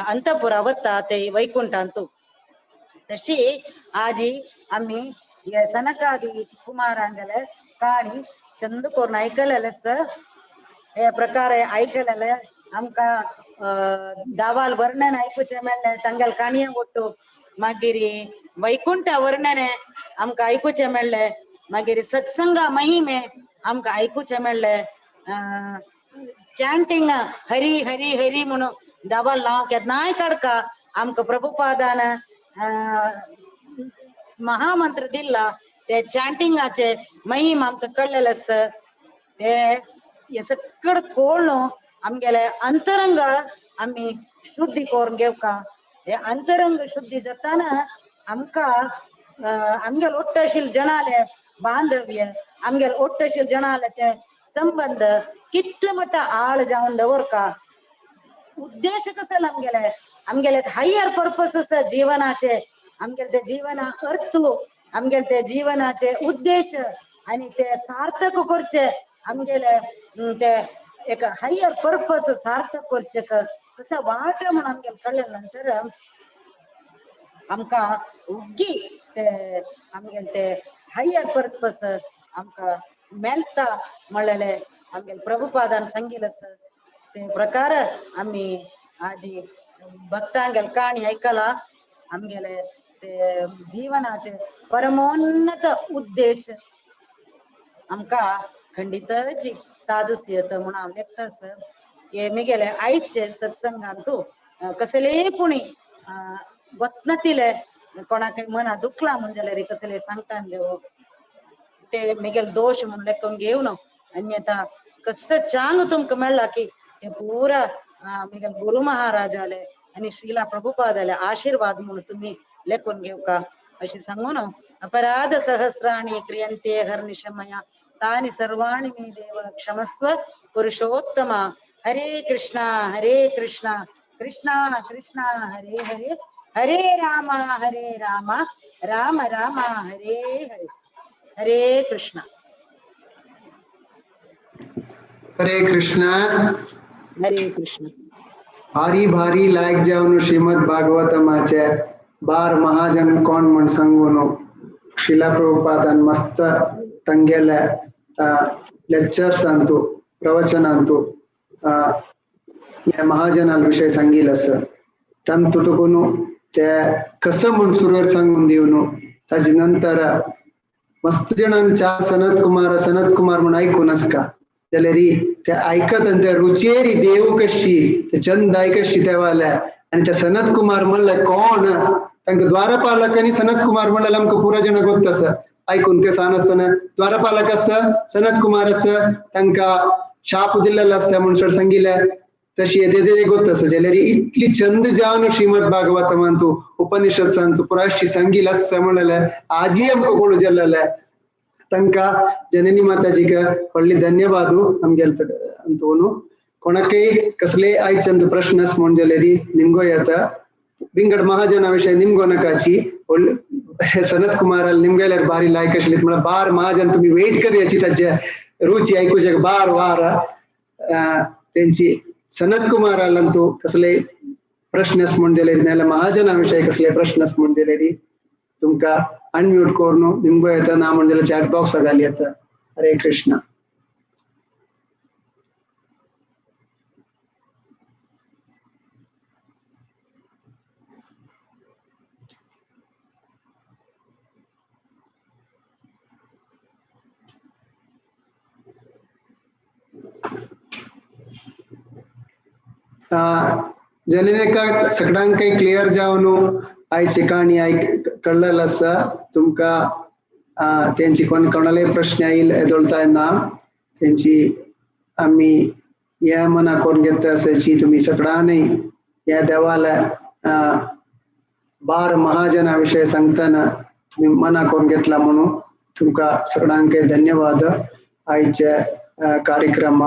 अंतपुरा वता ते वैकुंठांतू तशी आजी आम्ही या सनकादी कुमारांगले काणी चंद कोरून ऐकलेलंच हे प्रकारे ऐकलेलं आमका दावाल वर्णन ऐकूचे मेळ्ळे तांगेल काणये गोट्टू मागीर वैकुंठ वर्णने आमका ऐकूचे मेळ्ळे मागीर सत्संगा महिमे आमका ऐकूचे मेळ्ळे चॅन्टिंग हरी हरी हरी म्हणून दावाल नाव केन्नाय काडका आमका प्रभुपादान महामंत्र दिला ते चॅन्टिंगाचे महिम आमका कळलेलंच ते हे सकड कोळणू आमगेले अंतरंग आम्ही शुद्धी करून घेवका हे अंतरंग शुद्धी जाताना आमका आमगेल ओट्टशील जनाले बांधव्य आमगेल ओट्टशील जनाले ते संबंध कितले मट्ट आळ जावन दवरका उद्देश कसं आमगेले हायर पर्पस जीवनाचे आमगेले ते जीवना अर्थ आमगेले ते जीवनाचे उद्देश आणि ते सार्थक करचे आमगेले ते एक हायर पर्पस सार्थक करचे कसं वाट म्हणून आमगेले कळले नंतर आमका उग्गी ते आमगेले ते हायर पर्पस आमका मेळता म्हणलेले आमगेले प्रभुपादान सांगिलस ते प्रकार आम्ही आजी भक्तांगेल काणी ऐकला आमगेले ते जीवनाचे परमोन्नत उद्देश आमका खंडितच साधूस येत म्हणून हांव लेखतास हे मिगेले आयचे सत्संगांतू कसले पुणी वतनतिले कोणाक मना दुखला म्हणजे कसले सांगता जेव ते मिगेल दोष म्हणून लेखून घेवन अन्यथा कसं चांग तुमका मेळ्ळा की ते पुरा मिगेल गुरु महाराजाले आणि श्रीला प्रभुपादाले आशीर्वाद म्हणून तुम्ही लेखून घेवका अशी सांगून अपराध सहस्राणि क्रियन्ते हर्निशमया तानि सर्वाणि मे देव क्षमस्व पुरुषोत्तम हरे कृष्णा कृष्णा कृष्णा हरे हरे हरे राम राम राम हरे हरे हरे कृष्णा हरे कृष्णा भारी लायक जावन श्रीमद भागवतमाचे बार महाजन कोण म्हण सांगून शिला प्रभुपादान मस्त तंगेले लेक्चर्स अंतू प्रवचनांतू या महाजनाल विषय सांगिलस तंतु तुकुनु ते कसं म्हण सुरवर सांगून देऊन ताजे नंतर मस्त जणांच्या सनत कुमार म्हणून ऐकूनच का जाल्यार ते ऐकत आणि त्या रुचेरी देव कशी ते चंद कशी देवाल्या आणि त्या सनत कुमार म्हणलं कोण तांकां द्वारपालकांनी सनत कुमार म्हणलं आमकां पुरा जण गोत्तस ऐकून ते सांगतना द्वारपालक आस सनत कुमार आस तांकां शाप दिल्लेलो आसा म्हणून सांगिल्ले तशी येते ಗೊತ್ತಸ ಜಲರಿ ಇಟ್ಲಿ ಚಂದ ಜಾನು ಶ್ರೀಮದ್ ಭಾಗವತಂ ಅಂತೂ ಉಪನಿಷತ್ ಸಂತು ಪುರಾಶಿ ಸಂಗಿಲ ಸಮಳಲ ಆಜಿ ಅಂಪಗಳು ಜಲ್ಲಲ ತನಕ ಜನನಿ ಮಾತಾಜಿಗ ಒಳ್ಳೆ ಧನ್ಯವಾದ ನಮ್ಗೆ ಅಂತವನು ಕೊಣಕೈ कसले आयचंद प्रश्नस म्हण जलेरी निमगो येता बिंगड महाजन विषय निमगो नकाची सनत कुमार निमगेल्यार बारी लायक आसलीत म्हळ्यार बार महाजन तुम्ही वेट करी याची ताचे रुची ऐकूचे बार वार त्यांची सनत कुमारालंतू कसले प्रश्नस म्हण जलेरी नाल्या महाजना विषय कसले प्रश्नस म्हण जलेरी तुमका अनम्यूट करून निमगो येता ना म्हण जाल्यार चॅट बॉक्स घाली येता हरे कृष्ण जनने का सगळ्यांक काही क्लिअर जावनु आयची कहाणी कळलेलं असा तुमका त्यांची कोणालाही प्रश्न येईल येदोळता ना त्यांची आम्ही या मना करून घेता असायची तुम्ही सगळ्यांनी या देवाला बार महाजनाविषयी सांगताना तुम्ही मना करून घेतला म्हणून तुमका सगळ्यांक धन्यवाद आयच्या कार्यक्रम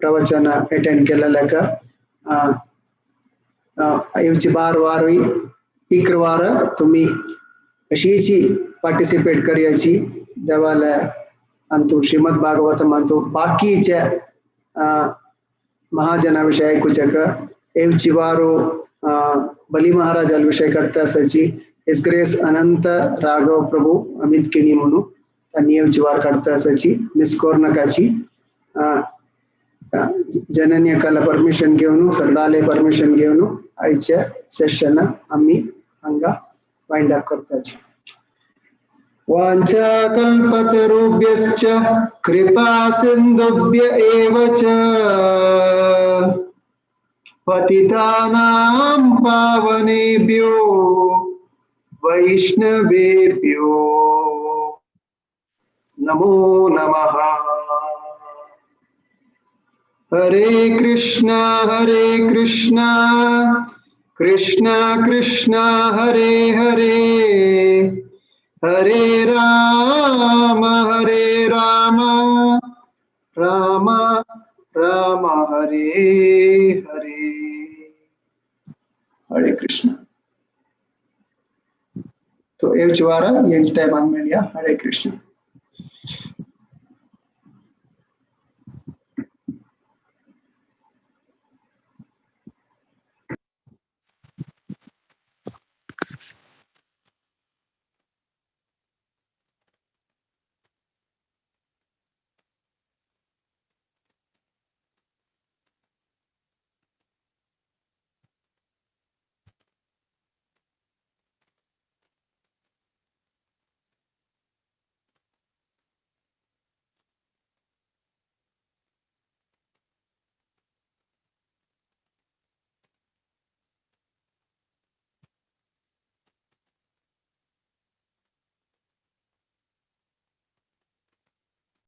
प्रवचन अटेंड केलेल्या का येवची बार वारवी इकरवार तुम्ही अशीची पार्टिसिपेट करयाची देवाला अंतू श्रीमद भागवतम अंतू बाकीच्या महाजनाविषयी ऐकूचक येवची वारो बली महाराजाल विषय करता असायची हिज ग्रेस अनंत राघव प्रभू अमित किणी म्हणून त्यांनी येवची वार करता असायची मिस नकाची जननीय काला परमिशन घेऊन सगळ्याले परमिशन घेऊन आयच्या सेशन आम्ही हंगा वाइंड अप करताची वांछा कल्पतरुभ्यश्च कृपा सिंधुभ्य एव च पतितानां पावनेभ्यो वैष्णवेभ्यो नमो नमः हरे कृष्णा कृष्णा कृष्णा हरे हरे हरे राम राम राम हरे हरे हरे कृष्ण तो ये टाइम हरे कृष्ण